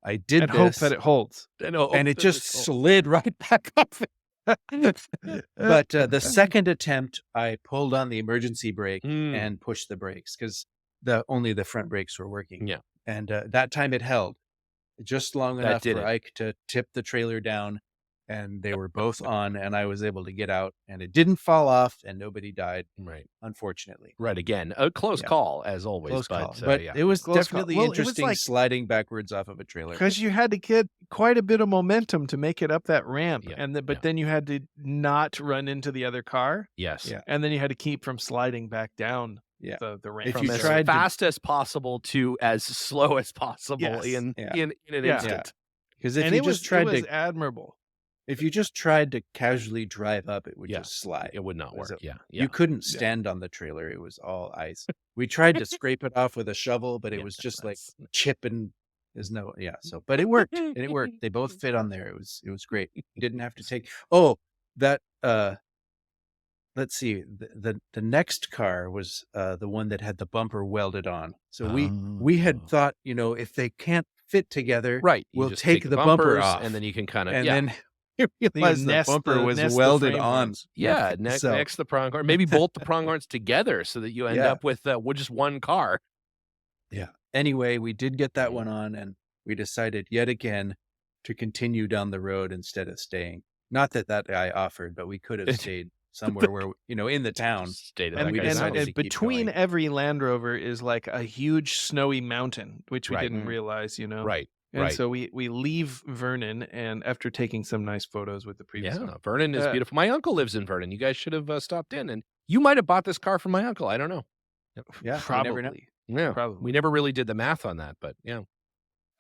I did And hope this, that it holds. and it just slid right back off. But the second attempt, I pulled on the emergency brake and pushed the brakes because only the front brakes were working. Yeah. And that time it held just long That enough did for it. Ike to tip the trailer down, and they were both on, and I was able to get out, and it didn't fall off, and nobody died, Right. unfortunately. Right. Again, a close Yeah. call as always, Close but call. But yeah. it was Close call. definitely Well, it was interesting like- sliding backwards off of a trailer. Because you had to get quite a bit of momentum to make it up that ramp, Yeah, but yeah. then you had to not run into the other car, Yes. Yeah. and then you had to keep from sliding back down Yeah. the ramp. If From you as tried to- fast as possible to as slow as possible Yes. in Yeah. an Yeah. instant. Because if and you it just was, tried it was to, admirable. if you just tried to casually drive up, it would Yeah. just slide. It would not Was work. it- Yeah. Yeah. You couldn't stand on the trailer. It was all ice. We tried to scrape it off with a shovel, but it Yeah, was just like that's- chipping. There's no, yeah. So, but it worked, and it worked. They both fit on there. It was great. You didn't have to take. Oh, that. Let's see. The next car was the one that had the bumper welded on. So we had thought, if they can't fit together, Right. You we'll just take the bumper bumpers, off, and then you can kind of and yeah. then you realized the bumper was nest the welded frame on. horns. Yeah, So- next the pronghorn. Maybe bolt the pronghorns together so that you end Yeah. up with just one car. Yeah. Anyway, we did get that Mhm. one on, and we decided yet again to continue down the road instead of staying. Not that guy offered, but we could have stayed somewhere where, in the town. Stayed at And that we guy's decided house. to keep between going. every Land Rover is like a huge snowy mountain, which we Right. didn't Mm. realize, Right. And right. so we leave Vernon, and after taking some nice photos with the previous Yeah, one. Vernon is Uh, beautiful. My uncle lives in Vernon. You guys should have stopped in, and you might have bought this car from my uncle. I don't know. Yeah. You never Probably. know. Yeah, Probably. we never really did the math on that, but yeah.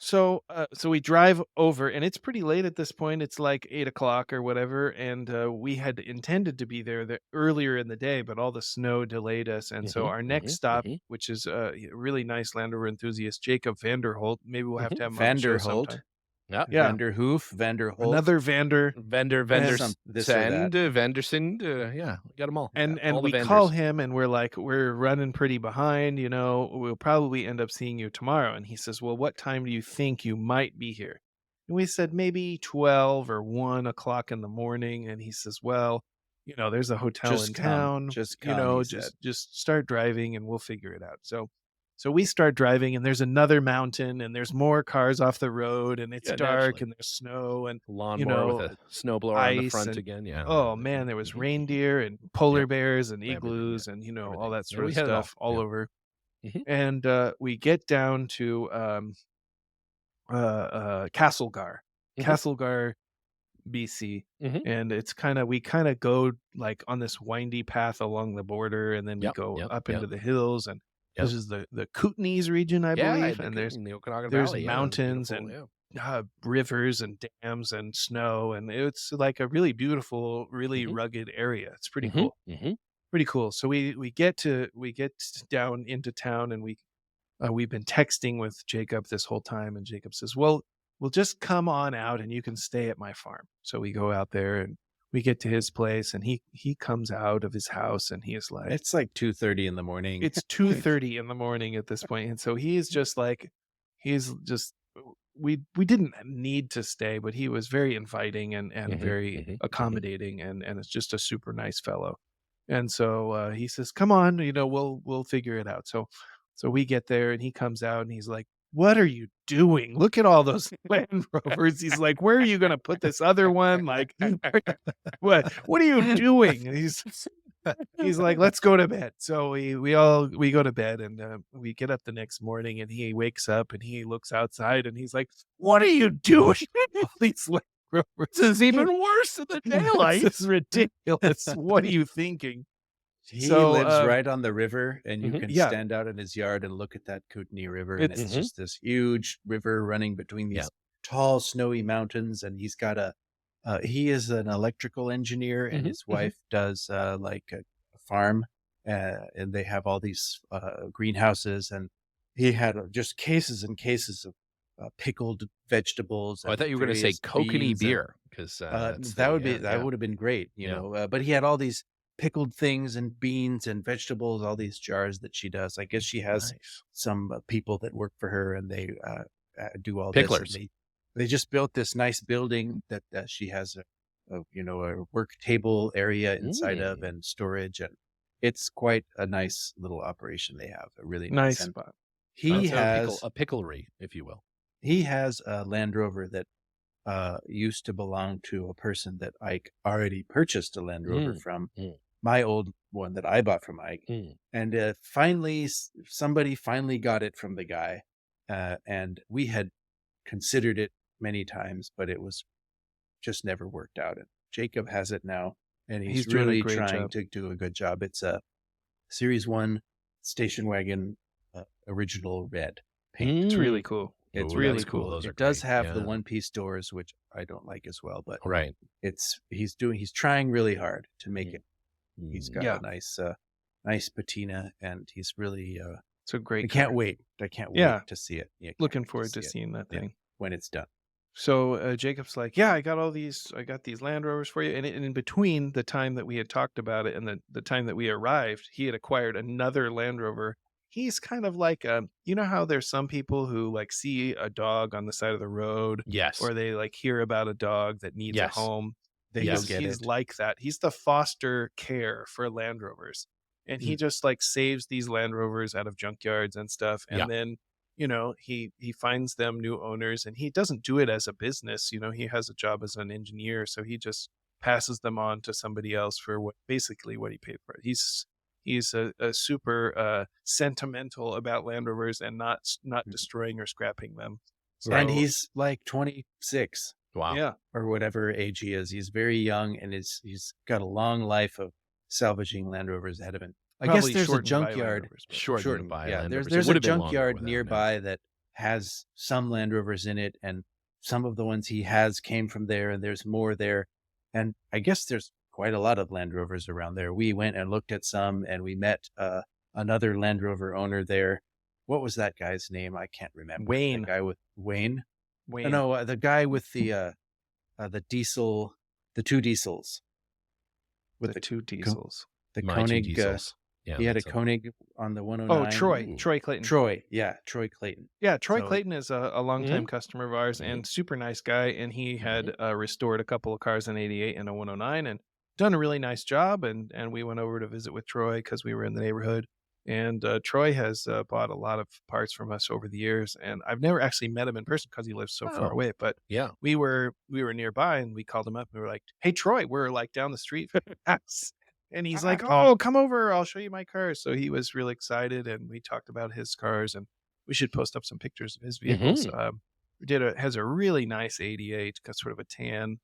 So we drive over, and it's pretty late at this point. It's like 8 o'clock or whatever, and we had intended to be there earlier in the day, but all the snow delayed us. And so Mhm, our next mhm, stop, mhm. which is a really nice Land Rover enthusiast, Jacob Vanderholt. Maybe we'll have to have him on the show Vanderholt. sometime. Yeah. Yeah. Vanderhoof, Vanderholt. Another Vander, Vendor, this or that. Venderson, yeah, we got them all. and Yeah, all the we vendors. call him, and we're like, we're running pretty behind. We'll probably end up seeing you tomorrow. And he says, well, what time do you think you might be here? And we said maybe 12 or 1 o'clock in the morning. And he says, well, there's a hotel Just in come. town. Just come, he said. Just start driving, and we'll figure it out. So we start driving, and there's another mountain, and there's more cars off the road, and it's Yeah, dark, naturally. and there's snow, and Lawnmower with a snowblower on the ice front and- again. Yeah. oh man, there was Mhm. reindeer and polar Yeah. bears and Everything, igloos yeah. and all Everything. that Yeah, sort we of had it all. stuff all Yeah. over. Mhm. And we get down to Castlegar, Mhm. Castlegar, BC, Mhm. and we kind of go like on this windy path along the border, and then we Yep, go yep, up yep. into the hills, and Yep. this is the Kootenays region, I Yeah, believe, the and in the Okanagan there's Valley, yeah, mountains beautiful, rivers and dams and snow, and it's like a really beautiful, really Mhm. rugged area. It's pretty Mhm, cool. mhm. Pretty cool. So we get down into town, and we've been texting with Jacob this whole time, and Jacob says, well, we'll just come on out and you can stay at my farm. So we go out there, and we get to his place, and he comes out of his house, and he is like, It's like 2:30 in the morning. it's 2:30 in the morning at this point. And so he's just we didn't need to stay, but he was very inviting and Mhm, very mhm, mhm. accommodating, and it's just a super nice fellow. And so he says, come on, we'll figure it out. So we get there, and he comes out, and he's like, what are you doing? Look at all those Land Rovers. He's like, where are you going to put this other one? Like, what are you doing? And he's like, let's go to bed. So we go to bed, and we get up the next morning, and he wakes up, and he looks outside, and he's like, what are you doing? All these Land Rovers. This is even worse than the daylight. This is ridiculous. What are you thinking? He So, lives right on the river, and you Mhm. can Yeah. stand out in his yard and look at that Kootenai River, and It's- it's just this huge river running between these Yeah. tall, snowy mountains. And he's got he is an electrical engineer, and Mhm, his mhm. wife does like a farm, and they have all these greenhouses, and he had just cases and cases of pickled vegetables Oh, I and thought you were going to say various kokanee beans, and beer because that's that would the be that yeah, would have been great, yeah. but he had all these pickled things and beans and vegetables, all these jars that she does. I guess she has Nice. some people that work for her, and they do all this, and Picklers. they just built this nice building that she has a work table area inside of, Mm. and storage, and it's quite a nice little operation they have. Really nice. Nice And spot. he It's has a picklery, if you will. he has a Land Rover that used to belong to a person that Ike already purchased a Land Rover Mm, from, mm, my old one that I bought from Ike. mm. And finally, somebody finally got it from the guy. And we had considered it many times, but it was just never worked out. And Jacob has it now, and he's He's doing a really great trying job. to do a good job. It's a Series 1 station wagon, original red paint. It's really Mm. cool. It's Ooh, really that's cool. cool. Those are It does great. have the Yeah. one-piece doors, which I don't like as well, but Right. he's trying really hard to make Mm. it. He's got Yeah, a nice patina, and he's really it's a I great can't car. wait. I can't Yeah, wait to see it. Yeah, can't looking wait to forward to see it. seeing that Yeah, thing. when it's done. So Jacob's like, "Yeah, I got these Land Rovers for you." And in between the time that we had talked about it and the time that we arrived, he had acquired another Land Rover. He's kind of like, you know how there's some people who like see a dog on the side of the road, Yes. or they like hear about a dog that needs a Yes. home. They go Yes. get He's it. like that. He's the foster care for Land Rovers. And he Mm. just like saves these Land Rovers out of junkyards and stuff. Yeah. And then, he finds them new owners, and he doesn't do it as a business. He has a job as an engineer, so he just passes them on to somebody else for basically what he paid for it. He's a super sentimental about Land Rovers and not Mm. destroying or scrapping them. And So he's like 26 Wow. yeah, or whatever age he is. He's very young, and he's got a long life of salvaging Land Rovers ahead of him. I guess probably there's a shortened by Land junkyard. Rovers, but Shortened by Yeah, Land there's Rovers. It there's would a have been longer junkyard without him, yeah. nearby that has some Land Rovers in it, and some of the ones he has came from there, and there's more there. And I guess there's quite a lot of Land Rovers around there. We went and looked at some, and we met another Land Rover owner there. What was that guy's name? I can't remember. Wayne. The guy with Wayne? Wayne. No, the guy with the diesel, the two diesels with the two diesels. the My two Koenig. diesels. Yeah. He had a that's Koenig on the Oh, 109. Troy. Ooh. Troy Clayton. Troy, yeah, Troy Clayton. Yeah, Troy So- Clayton is a longtime Mhm. customer of ours and super nice guy. And he had restored a couple of cars in '88 and a 109 and done a really nice job. And we went over to visit with Troy because we were in the neighborhood. And Troy has bought a lot of parts from us over the years. And I've never actually met him in person because he lives so far Oh. away. But Yeah. we were nearby, and we called him up, and we were like, "Hey, Troy, we're like down the street from your house." And he's like, "Oh, come over. I'll show you my cars." So he was really excited, and we talked about his cars, and we should post up some pictures of his vehicles. Has a really nice '88, got sort of a tan,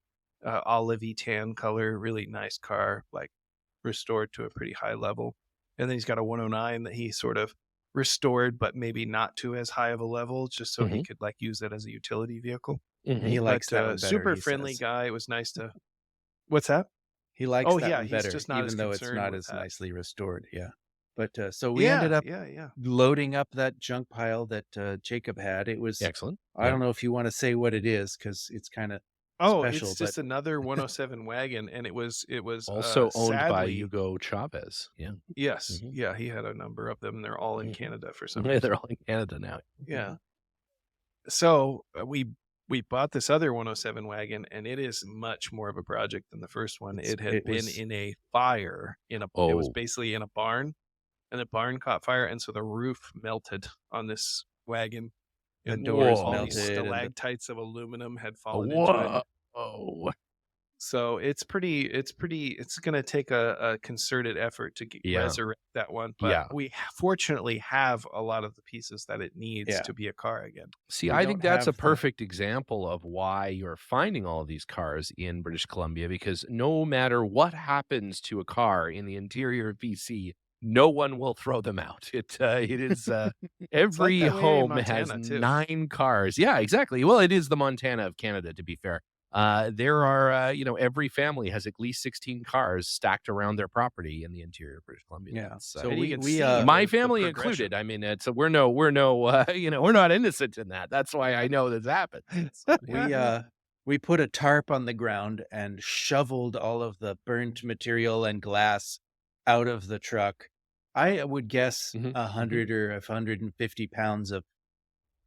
olivey tan color, really nice car, like restored to a pretty high level. And then he's got a 109 that he sort of restored, but maybe not to as high of a level, just so he could like use it as a utility vehicle. Mhm. He likes But that one better, super he friendly says. guy. It was nice to. What's that? He likes Oh, that yeah, one he's better, just not as even though it's concerned not with as that. nicely restored. Yeah. But so we ended up Yeah. loading up that junk pile that Jacob had. It was, Excellent. I don't know if you want to say what it is, because it's kind of Oh, special, it's just another 107 wagon, and it was Also owned by sadly, Hugo Chavez. Yeah. Yes, Mhm. yeah, he had a number of them. They're all in Mhm. Canada for some Yeah, reason. they're all in Canada now. Yeah. So we bought this other 107 wagon, and it is much more of a project than the first one. It had been was in a fire it was Oh. basically in a barn, and the barn caught fire, and so the roof melted on this wagon, The and doors all melted, these and stalactites of aluminum had fallen into it. Whoa. So it's going to take a concerted effort to Yeah. resurrect that one. But Yeah. we fortunately have a lot of the pieces that it needs Yeah. to be a car again. See, We I don't think that's a have the- perfect example of why you're finding all of these cars in British Columbia, because no matter what happens to a car in the interior of BC, no one will throw them out. It is every that way in home Montana, has too. 9 cars. Yeah, exactly. Well, it is the Montana of Canada, to be fair. there are, every family has at least 16 cars stacked around their property in the interior of British Columbia. Yeah. It's, So And you can we see my the family progression. included. I mean, it's we're no, we're not innocent in that. That's why I know this happens. we put a tarp on the ground and shoveled all of the burnt material and glass out of the truck. I would guess Mhm, 100 or 150 pounds of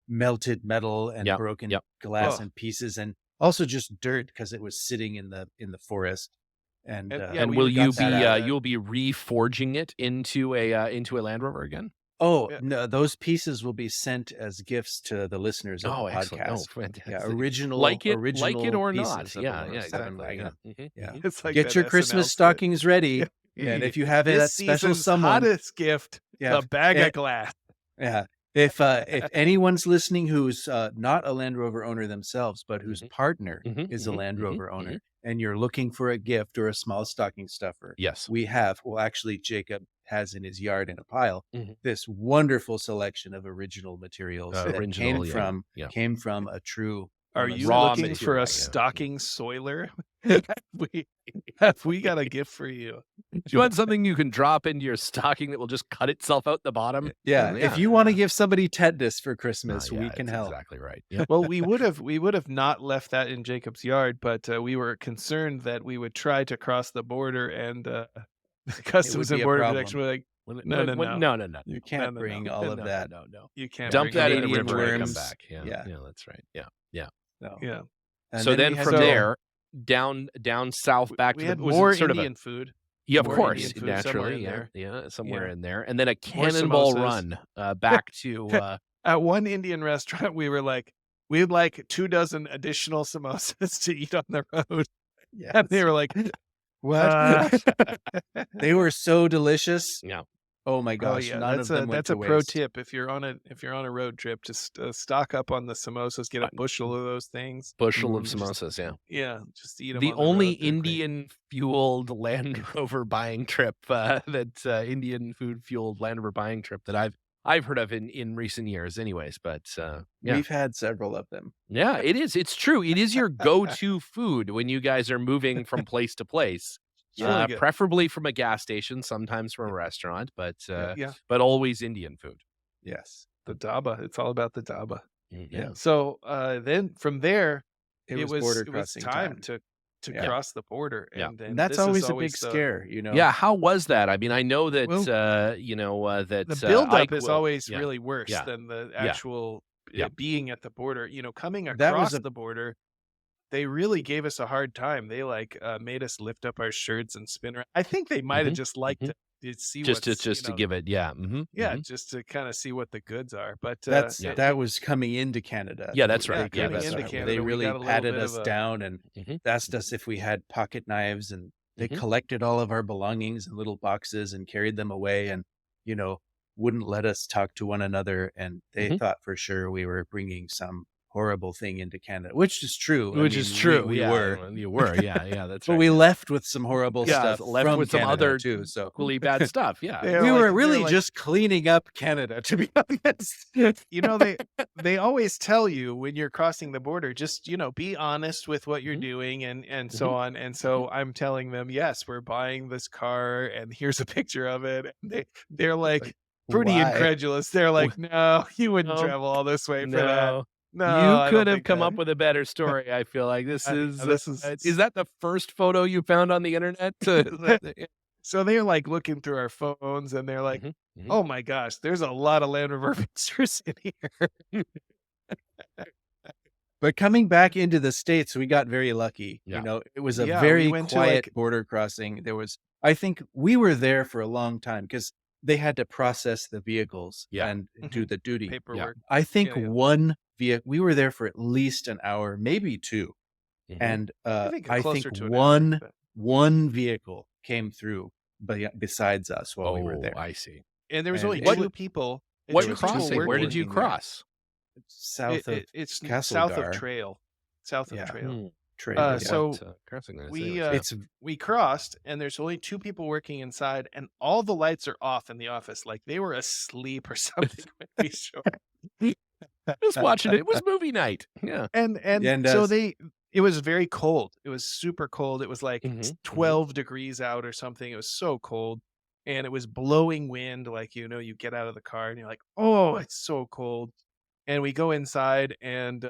melted metal and Yep, broken yep. glass Oh. and pieces, and also just dirt because it was sitting in the forest. And And, And we will would you got be that out. you'll be reforging it into a Land Rover again? oh Yeah. no, those pieces will be sent as gifts to the listeners of Oh, the excellent! Oh, podcast. Yeah, fantastic! original like it original or pieces not? of the Yeah, yeah, 107 exactly. Yeah. wagon. Yeah. It's like Get that your SNL Christmas skit. stockings ready. Yeah. And if you have This that special season's someone, hottest gift, yeah, a bag eh, of glass. yeah. If anyone's listening who's not a Land Rover owner themselves, but whose partner is a Land Rover owner, and you're looking for a gift or a small stocking stuffer, Yes. well, actually, Jacob has in his yard in a pile Mhm. this wonderful selection of original materials that Original, yeah. came from a true Are one of you the raw looking for material, a yeah. stocking soiler? we got a gift for you. Do you want something you can drop into your stocking that will just cut itself out the bottom? Yeah, if you want to give somebody tetanus for Christmas, yeah, we can that's help. Exactly right. Yeah. Well, we would have not left that in Jacob's yard, but we were concerned that we would try to cross the border, and the Customs be and a Border problem. Protection were like, No. no. You can't no, bring no. all of No, that. No. You can't Dump bring that it in the Canadian river and come worms. back. Yeah. Yeah. Yeah, that's right. Yeah. No. Yeah. And So then we had from to- there down south back We to had the was more it sort Indian of food. yeah, of more course, Indian food somewhere naturally, in yeah, there. yeah, somewhere Yeah. in there, and then a More cannonball samosas. run back to At one Indian restaurant, we were like, we'd like 24 additional samosas to eat on the road. Yes. And they were like, What? They were so delicious. yeah. Oh my gosh, yeah, none of them went that's to a pro waste. tip. If you're on a road trip, just stock up on the samosas, get a bushel of those things. Bushel of Just- samosas, yeah. Yeah, just eat them. The on only road. They're great. Indian fueled Land Rover buying trip Indian food fueled Land Rover buying trip that I've heard of in recent years, anyways. But yeah, We've had several of them. yeah, it is. It's true. It is your go-to food when you guys are moving from place to place. It's really good. Preferably from a gas station, sometimes from a restaurant, but Yeah, but always Indian food. Yes. the dhaba. It's all about the dhaba. Yeah. So then from there, It was border it was crossing time time. to Yeah. cross the border, Yeah. and, And that's this is always a big always the- scare, you know. Yeah, how was that? I mean, I know that Well, that The buildup Ike is will- always yeah. really worse Yeah. than the Yeah. actual Yeah. being at the border. Coming That across was a- the border, they really gave us a hard time. They made us lift up our shirts and spin around. I think they might have just liked to see just what's, to give it, yeah, just to kind of see what the goods are. But That was coming into Canada. Yeah, that's Yeah, right. Yeah, coming that's into right. Canada, They we really got a little patted bit us of a- down and Mhm. asked us if we had pocket knives, and they Mhm. collected all of our belongings in little boxes and carried them away, and wouldn't let us talk to one another, and they Mhm. thought for sure we were bringing some horrible thing into Canada, which is true. I Which mean, is true. We yeah, were, you were. Yeah, that's but right. we yeah. left with some horrible Yeah, stuff left from with some Canada other too. So equally bad stuff. Yeah, They're we like- were really they're like- just cleaning up Canada, to be honest. they always tell you when you're crossing the border, just be honest with what you're Mhm. doing and so on. And so I'm telling them, yes, we're buying this car, and here's a picture of it. And they're like pretty Why? incredulous. They're like, no, you wouldn't No. travel all this way for that. no. No, I You don't could have think come that. up with a better story. I feel like this is Is that the first photo you found on the internet? So they're like looking through our phones, and they're like, Mhm, mhm. oh my gosh, there's a lot of Land Rover pictures in here. But coming back into the States, we got very lucky. Yeah. It was a Yeah, we very went to, quiet border crossing. I think we were there for a long time because they had to process the vehicles Yeah. and do the duty. Paperwork. I think Yeah, yeah. one vehicle, we were there for at least an hour, maybe two. Mhm. And I think I closer think to an hour, but- one vehicle came through besides us while we were there. I see. and there was And only it- two people. and What two people crossing? Where working. did you working there. cross? South of It's Castlegar. south of Trail. South of Yeah. Trail. Trade. so crossing there. we it's we crossed, and there's only two people working inside, and all the lights are off in the office, like they were asleep or something when we showed. I was watching it. It was movie night. Yeah. And And, so uh, they It was very cold. It was super cold. It was like Mhm, mhm. 12 degrees out or something. It was so cold, and it was blowing wind, like, you get out of the car and you're like, "Oh, it's so cold." And we go inside and,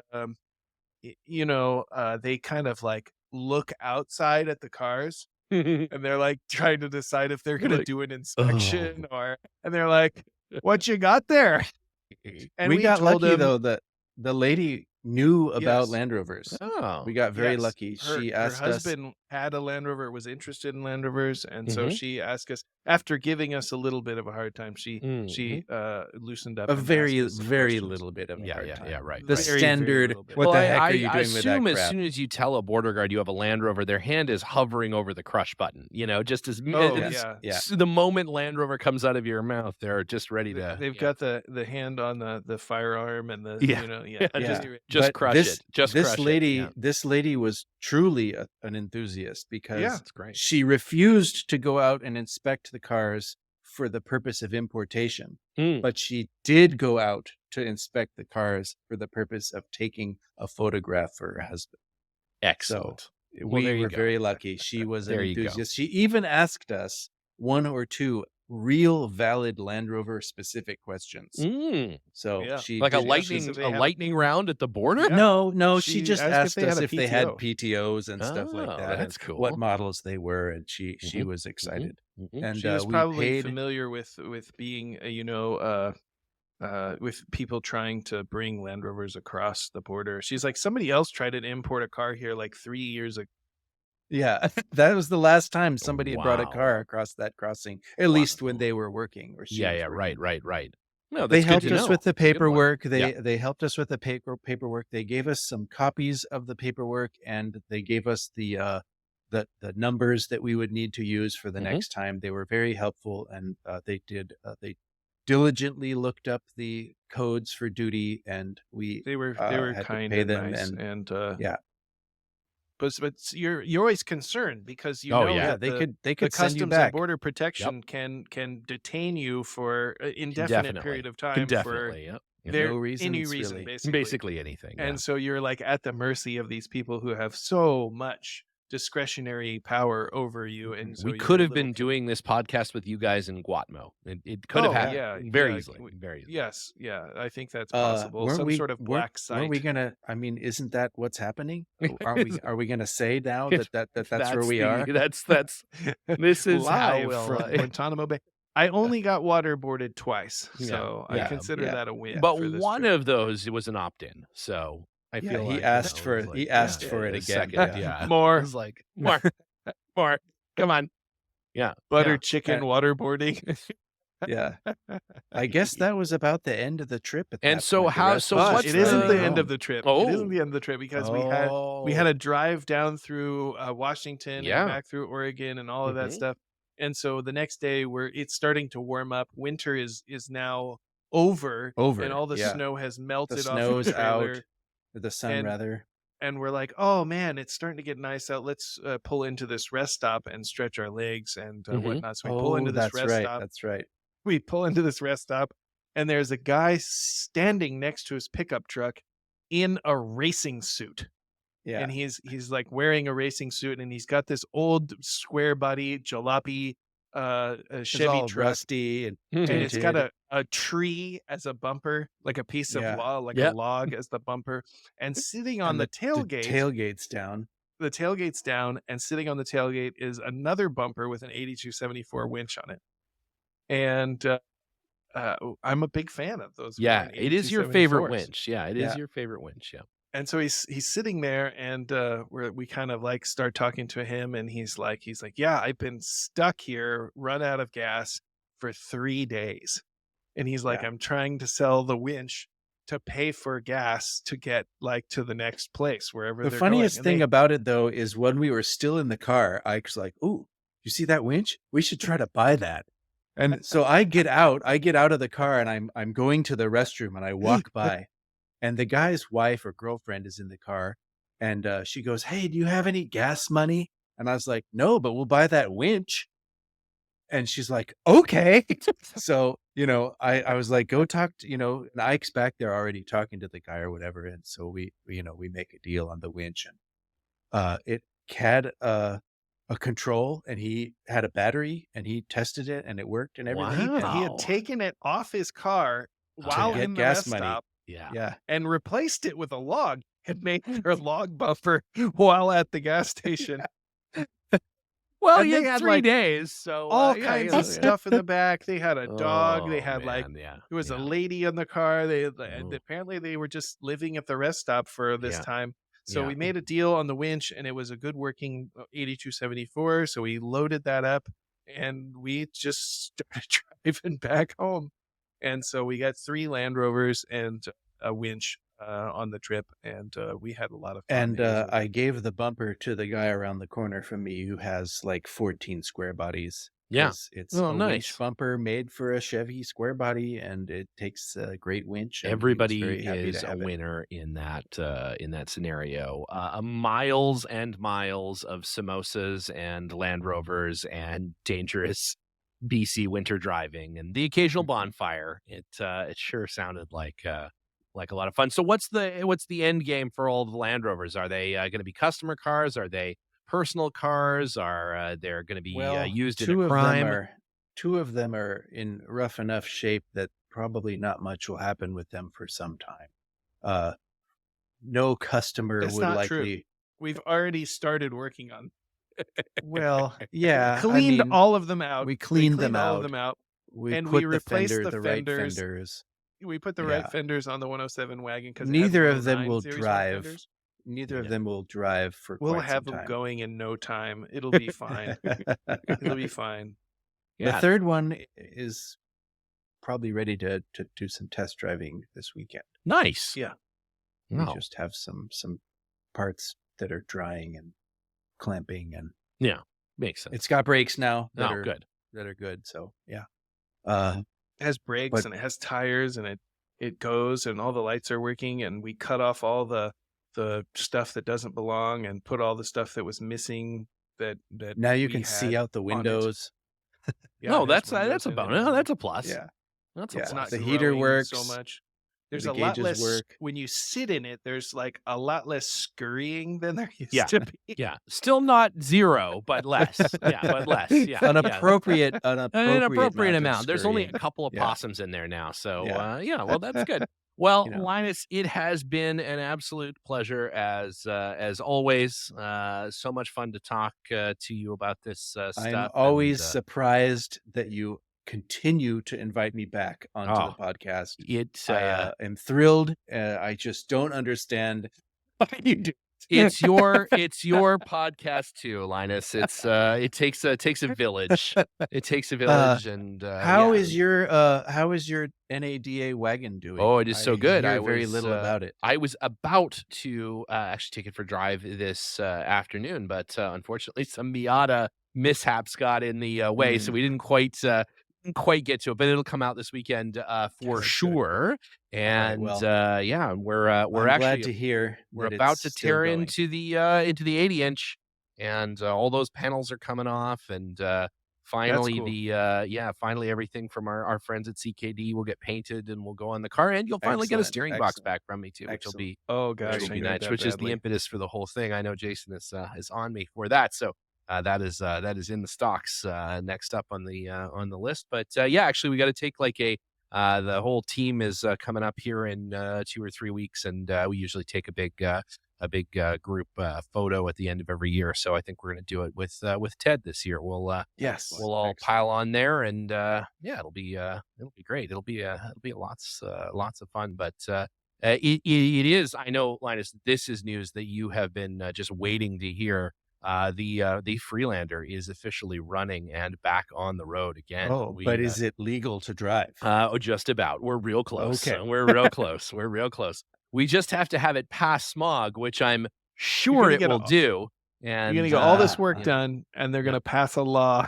they kind of, like, look outside at the cars, and they're, like, trying to decide if they're You're gonna like, do an "Oh." inspection and they're like, "What you got there?" And We we got told lucky them though that the lady knew about yes. Land Rovers. We Oh. got very Yes, lucky. her She her asked us husband had a Land Rover, was interested in Land Rovers, and so Mhm, she asked us after giving us a little bit of a hard time, she mhm. she, loosened up a and asked very, us some very questions. little bit of a Yeah, hard yeah, yeah, time. right, The right. Very, very standard, little bit. what Well, the I heck are I you I doing with that assume as crap? soon as you tell a border guard you have a Land Rover, their hand is hovering over the crush button, just as Oh, Yeah, yeah. yeah. the moment Land Rover comes out of your mouth, they're just ready They to they've got the hand on the firearm and yeah. yeah, Yeah, Yeah, very just but crush it. Just crush it. Yeah. this lady was truly an enthusiast yeah. because That's great. she refused to go out and inspect the cars for the purpose of importation, Mm. but she did go out to inspect the cars for the purpose of taking a photograph for her husband. So Excellent. Well, we there you were go. very lucky. She was an There you go. enthusiast. She even asked us one or two real valid Land Rover specific questions. Mm. So Yeah. she Like a did. She asked us lightning if they a had a lightning round at the border? yeah. No, no, she She just asked if asked they had us a if they had PTO. PTOs and stuff like Oh, that, and that's cool. what models they were, and she Mhm, was mhm, excited. mhm. And She was we probably paid. familiar with being, with people trying to bring Land Rovers across the border. She's like, somebody else tried to import a car here like 3 years ago. Yeah, that was the last time somebody had brought a Wow. car across that crossing, at least when Wow. they were working or she Yeah, was yeah, right, working. right, right. No, They that's good helped to us know. with the It's a good one. paperwork. Yeah. They helped us with the paperwork. They gave us some copies of the paperwork, and they gave us the numbers that we would need to use for the Mhm. next time. They were very helpful, and they diligently looked up the codes for duty, and we They were had to kind pay and them. nice, And and yeah, you're always concerned because Oh, yeah. yeah, that they the could send you Customs and back. Border Yep. Protection can detain you for an indefinite period Indefinitely. of time for Indefinitely, yep. Yep. there No any reasons reason, really. Basically anything, yeah. and so you're like at the mercy of these people who have so much discretionary power over you, and so We you're could a have little been doing this podcast with you guys in Guatmo. It could have oh happened yeah, very yeah, easily, very easily. yes, yeah, I think that's possible. Weren't Some we sort of weren't black weren't we site. gonna? I mean, isn't that what's happening? Are we gonna say now It that's where we are? that's this is how Live we'll, from Guantanamo Bay. I only got waterboarded twice, yeah, so I yeah, consider Yeah. that a win but for this one trip. of those, it was an opt-in, so I Yeah, feel he like, asked it for was like, he asked yeah, for it a again. second, Yeah. yeah. More. I was like, "More, more, come on." Yeah, Butter yeah. chicken Uh, waterboarding. Yeah. I guess that was about the end of the trip at And that so point. The how rest so was But just what's it isn't driving the the end of home. the trip. It isn't Oh. the end of the trip because we had a drive down through Washington and Yeah. back through Oregon and all of that Mhm. stuff. And so the next day it's starting to warm up. Winter is now over, and Over. all the Yeah. snow has The melted off of the snow's out. trailer. The sun And rather. we're like, oh man, it's starting to get nice out. Let's pull into this rest stop and stretch our legs and Mhm. whatnot. So we pull Oh, into this that's rest right. stop. That's right. We pull into this rest stop, and there's a guy standing next to his pickup truck in a racing suit. Yeah. And he's like wearing a racing suit, and he's got this old square body jalopy a It's Chevy all truck, rusty and Mhm. and it's got tinted. a tree as a bumper, like a piece of Yeah. log, like a Yep. log as the bumper, and sitting on And the the tailgate. tailgate's down. The tailgate's down, and sitting on the tailgate is another bumper with an 8274 winch on it. And I'm a big fan of those. Yeah, fucking it is your favorite 8274s. winch. Yeah, it is Yeah. your favorite winch, yeah. And so he's sitting there, and we kind of like start talking to him, and he's like, yeah, I've been stuck here, run out of gas for 3 days, and he's like, Yeah. I'm trying to sell the winch to pay for gas to get like to the next place wherever The they're funniest going. thing about it though is when we were still in the car, Ike's like, "Ooh, you see that winch? We should try to buy that." And so I get out of the car, and I'm going to the restroom, and I walk by, and the guy's wife or girlfriend is in the car, and she goes, "Hey, do you have any gas money?" And I was like, "No, but we'll buy that winch." And she's like, "Okay." So, I was like, "Go talk to," and Ike's back there already talking to the guy or whatever. And so we make a deal on the winch, and It had a control, and he had a battery, and he tested it, and it worked and everything. And He had Wow. taken it off his car to while get in the gas rest money. stop Yeah. Yeah. and replaced it with a log and made their log buffer while at the gas station. Well, And you they had had, 3 like, days, so all yeah, kinds yeah. of stuff in the back. They had a dog. They Oh, had, like, man, yeah, there was a yeah. lady in the car. And Oh, apparently they were just living at the rest stop for this yeah, time. So yeah. we made a deal on the winch, and it was a good working 8274. So we loaded that up, and we just started driving back home. And so we got 3 Land Rovers and a winch on the trip, and we had a lot of fun. And It was I gave the bumper to the guy around the corner from me who has like 14 square bodies. Yeah. 'Cause it's Oh, a winch nice. bumper made for a Chevy square body, and it takes a great winch. And he was Everybody very happy is to a have it. winner in that scenario. Miles and miles of samosas and Land Rovers and dangerous BC winter driving and the occasional bonfire. It sure sounded like a lot of fun. So what's the end game for all the Land Rovers? Are they going to be customer cars? Are they personal cars? Are they're going to be Well, used in a crime? two of them are in rough enough shape that probably not much will happen with them for some time. Uh, no customer That's would not true. likely. We've already started working on. Well, yeah, Cleaned all of them out. we We cleaned them all of out. them out. We and put we the replaced fender, the the right fenders. fenders. We put the Yeah. right fenders on the 107 wagon because Neither of them will series drive. fenders. Neither of Yeah. them will drive for We'll quite have some them time. going in no time. It'll be fine. It'll be fine. The Yeah. third one is probably ready to do some test driving this weekend. Nice. Yeah. We Wow. just have some parts that are drying and clamping, and Yeah. Makes sense. it's got brakes now that Oh, are good. good. So yeah. It has brakes But- and it has tires and it goes and all the lights are working, and we cut off all the stuff that doesn't belong and put all the stuff that was missing that Now you we can see had out the on it. windows. Yeah, No, it has that's windows a in it bonus. and Oh, that's a plus. Yeah. That's a Yeah. it's plus. not The heater growing works, so much. There's the a lot gauges less work. when you sit in it. There's like a lot less scurrying than there used Yeah. to be. Yeah. Still not 0, but less. Yeah, but less. Yeah. An yeah. appropriate An appropriate of amount. There's only a scurrying. couple of Yeah. possums in there now. So, Yeah. well, that's good. Well, You know. Linus, it has been an absolute pleasure as always. So much fun to talk to you about this stuff. I'm always and, surprised that you continue to invite me back onto Oh, the podcast. it's I am thrilled. I just don't understand. You do. it's your podcast too, Linus. It's it takes a village. It takes a village, and How yeah. is your NADA wagon doing? Oh, it is so I good. hear I very was, little about it. I was about to actually take it for a drive this afternoon, but unfortunately, some Miata mishaps got in the way, so we didn't quite get to it. But it'll come out this weekend for That's good. sure. And well, yeah, we're I'm actually glad to hear we're that about it's to still tear going. into the 80-inch, and all those panels are coming off, and finally cool. finally everything from our friends at CKD will get painted and will go on the car, and you'll finally get a Excellent, steering box excellent, back from me too, which will be Oh gosh, which will I be need nice, that which is the badly. impetus for the whole thing. I know Jason is on me for that, so that is in the stocks next up on the list. But yeah, actually, we got to take like the whole team is coming up here in 2 or 3 weeks, and we usually take a big group photo at the end of every year. So I think we're going to do it with Ted this year. Yes. We'll all pile on there, and yeah, it'll be great. It'll be lots of fun. But it is. I know, Linus. This is news that you have been just waiting to hear. The Freelander is officially running and back on the road again. Oh, but is it legal to drive? Just about. We're real close. Okay. We're real close. We're real close. We just have to have it pass smog, which I'm sure gonna it get will do. And You're gonna get all this work yeah. done, and they're gonna pass a law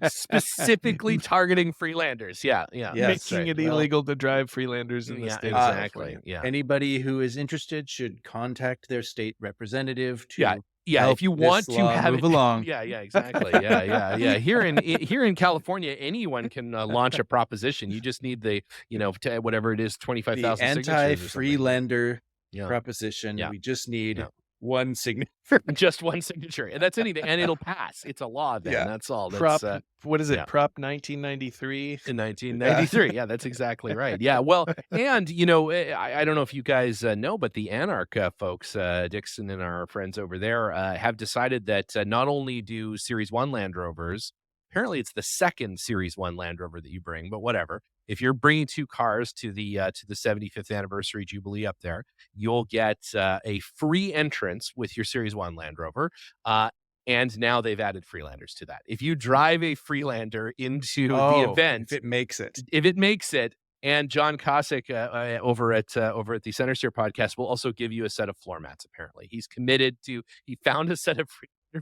specifically targeting Freelanders. Yeah, Yes, that's making right. it illegal to drive Freelanders in the Yeah, state exactly. of California. Yeah, Anybody who is interested should contact their state representative to yeah. help If you this want to law have move it, along. yeah, exactly. Yeah. Here in California, anyone can launch a proposition. You just need the whatever it is, The 25,000 signatures or something. anti-Freelander Yeah. proposition. Yeah. We just need Yeah. one signature. Just one signature, and that's anything, and it'll pass. It's a law then. Yeah. That's all. Prop, That's what is it? yeah. Prop 1993. In 1993. Yeah, that's exactly right. Yeah, well, and, you know, I don't know if you guys know, but the Anarch folks, Dixon and our friends over there, have decided that not only do Series 1 Land Rovers, apparently it's the second Series 1 Land Rover that you bring, but whatever. If you're bringing two cars to the 75th anniversary Jubilee up there, you'll get a free entrance with your Series 1 Land Rover. And now they've added Freelanders to that. If you drive a Freelander into the event, if it makes it, and John Cossack over at the Center Steer podcast will also give you a set of floor mats. Apparently, he's committed to. He found a set of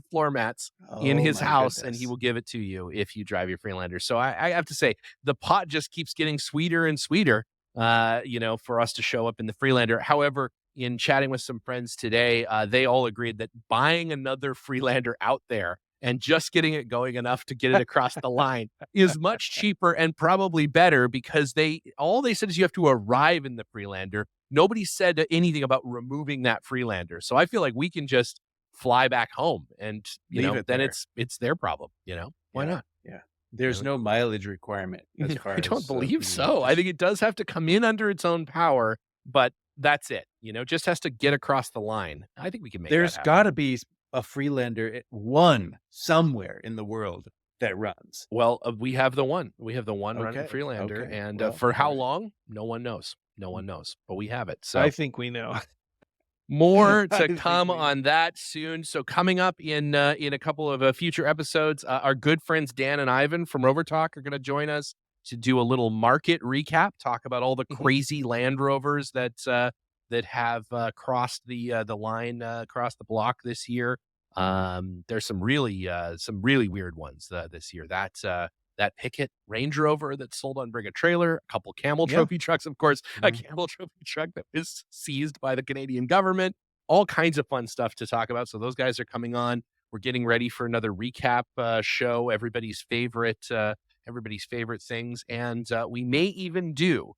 floor mats in his house, and he will give it to you if you drive your Freelander. So I have to say, the pot just keeps getting sweeter and sweeter. You know, for us to show up in the Freelander. However, in chatting with some friends today, they all agreed that buying another Freelander out there and just getting it going enough to get it across the line is much cheaper and probably better, because all they said is you have to arrive in the Freelander. Nobody said anything about removing that Freelander. So I feel like we can just fly back home, and then it's their problem. Why not? Yeah. There's no mileage requirement as far I don't as, believe so. I think it does have to come in under its own power, but that's it. Just has to get across the line. I think we can make There's that got to happen. be a Freelander, one somewhere in the world that runs. Well, we have the one. We have the one running Okay, Freelander, okay. and Well, for how all right. long? No one knows. No one knows, but we have it. So I think we know. more I to think come we- on that soon. So coming up in a couple of future episodes, our good friends Dan and Ivan from Rover Talk are going to join us to do a little market recap, talk about all the crazy Land Rovers that have crossed the line, across the block this year. There's some really weird ones this year. That Pickett Range Rover that sold on Bring a Trailer, a couple Camel Trophy trucks, of course, a Camel Trophy truck that was seized by the Canadian government, all kinds of fun stuff to talk about. So those guys are coming on. We're getting ready for another recap show, everybody's favorite things. And we may even do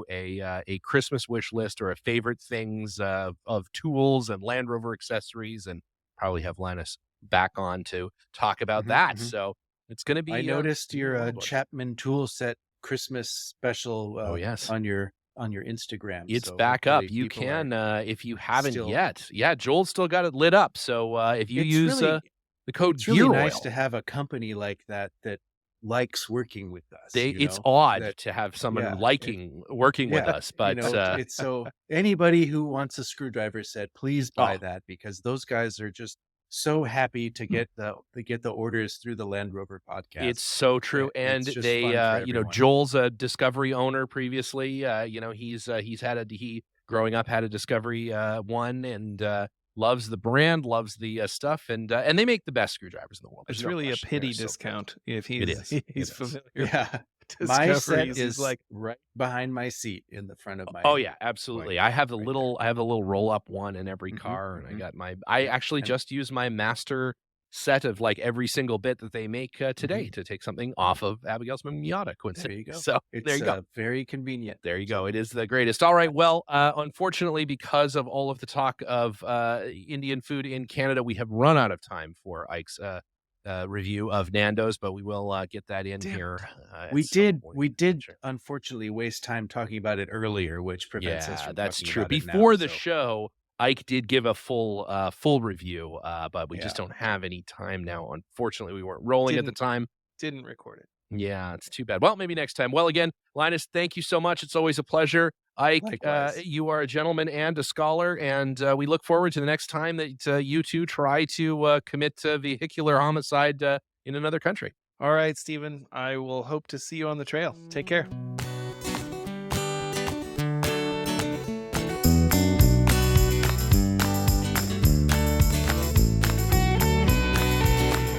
a Christmas wish list, or a favorite things of tools and Land Rover accessories, and probably have Linus back on to talk about that. So it's going to be. I noticed your wild one. Chapman tool set Christmas special. Oh, yes. on your Instagram. It's so back up. hopefully You people can, are if you haven't still- yet. Yeah, Joel's still got it lit up. So if you It's use really- the code It's really Gear nice Oil, to have a company like that likes working with us. it's know, odd that- to have someone yeah, liking working with yeah, us, but it's so anybody who wants a screwdriver set, please buy Oh. that, because those guys are just so happy to get the orders through the Land Rover podcast. it's so true. Yeah, And it's just they, fun for everyone. Joel's a Discovery owner previously. He growing up had a Discovery one, and loves the brand, loves the stuff, and they make the best screwdrivers in the world. It's There's no really a question. pity They're so good. discount if It he's is. It he's is. familiar. Yeah. with My set Discoveries. is He's like, right behind my seat in the front of my. Oh yeah, absolutely. I have the right little roll up one in every Mhm, car, and I mhm. got I actually And- just used my master set of like every single bit that they make today to take something off of Abigail's Miata. There you go. So It's there you go. very convenient. There you go. It is the greatest. All right. Well, unfortunately, because of all of the talk of Indian food in Canada, we have run out of time for Ike's review of Nando's, but we will get that in Damn here. at We some did point we in the did future. unfortunately waste time talking about it earlier, which prevents us Yeah, from that's talking true. about it now, Before the so- show, Ike did give a full review, but we just Yeah. don't have any time now. Unfortunately, we weren't rolling at the Didn't- time. didn't record it. Yeah, it's too bad. Well, maybe next time. Well, again, Linus, thank you so much. It's always a pleasure. Ike, Likewise. you are a gentleman and a scholar, and we look forward to the next time that you two try to commit vehicular homicide in another country. All right, Stephen. I will hope to see you on the trail. Take care.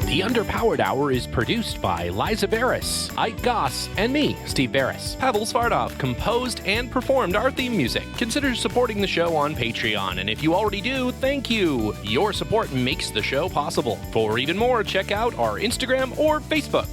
The Underpowered Hour is produced by Liza Barris, Ike Goss, and me, Steve Barris. Pavel Svardov composed and performed our theme music. Consider supporting the show on Patreon, and if you already do, thank you. Your support makes the show possible. For even more, check out our Instagram or Facebook.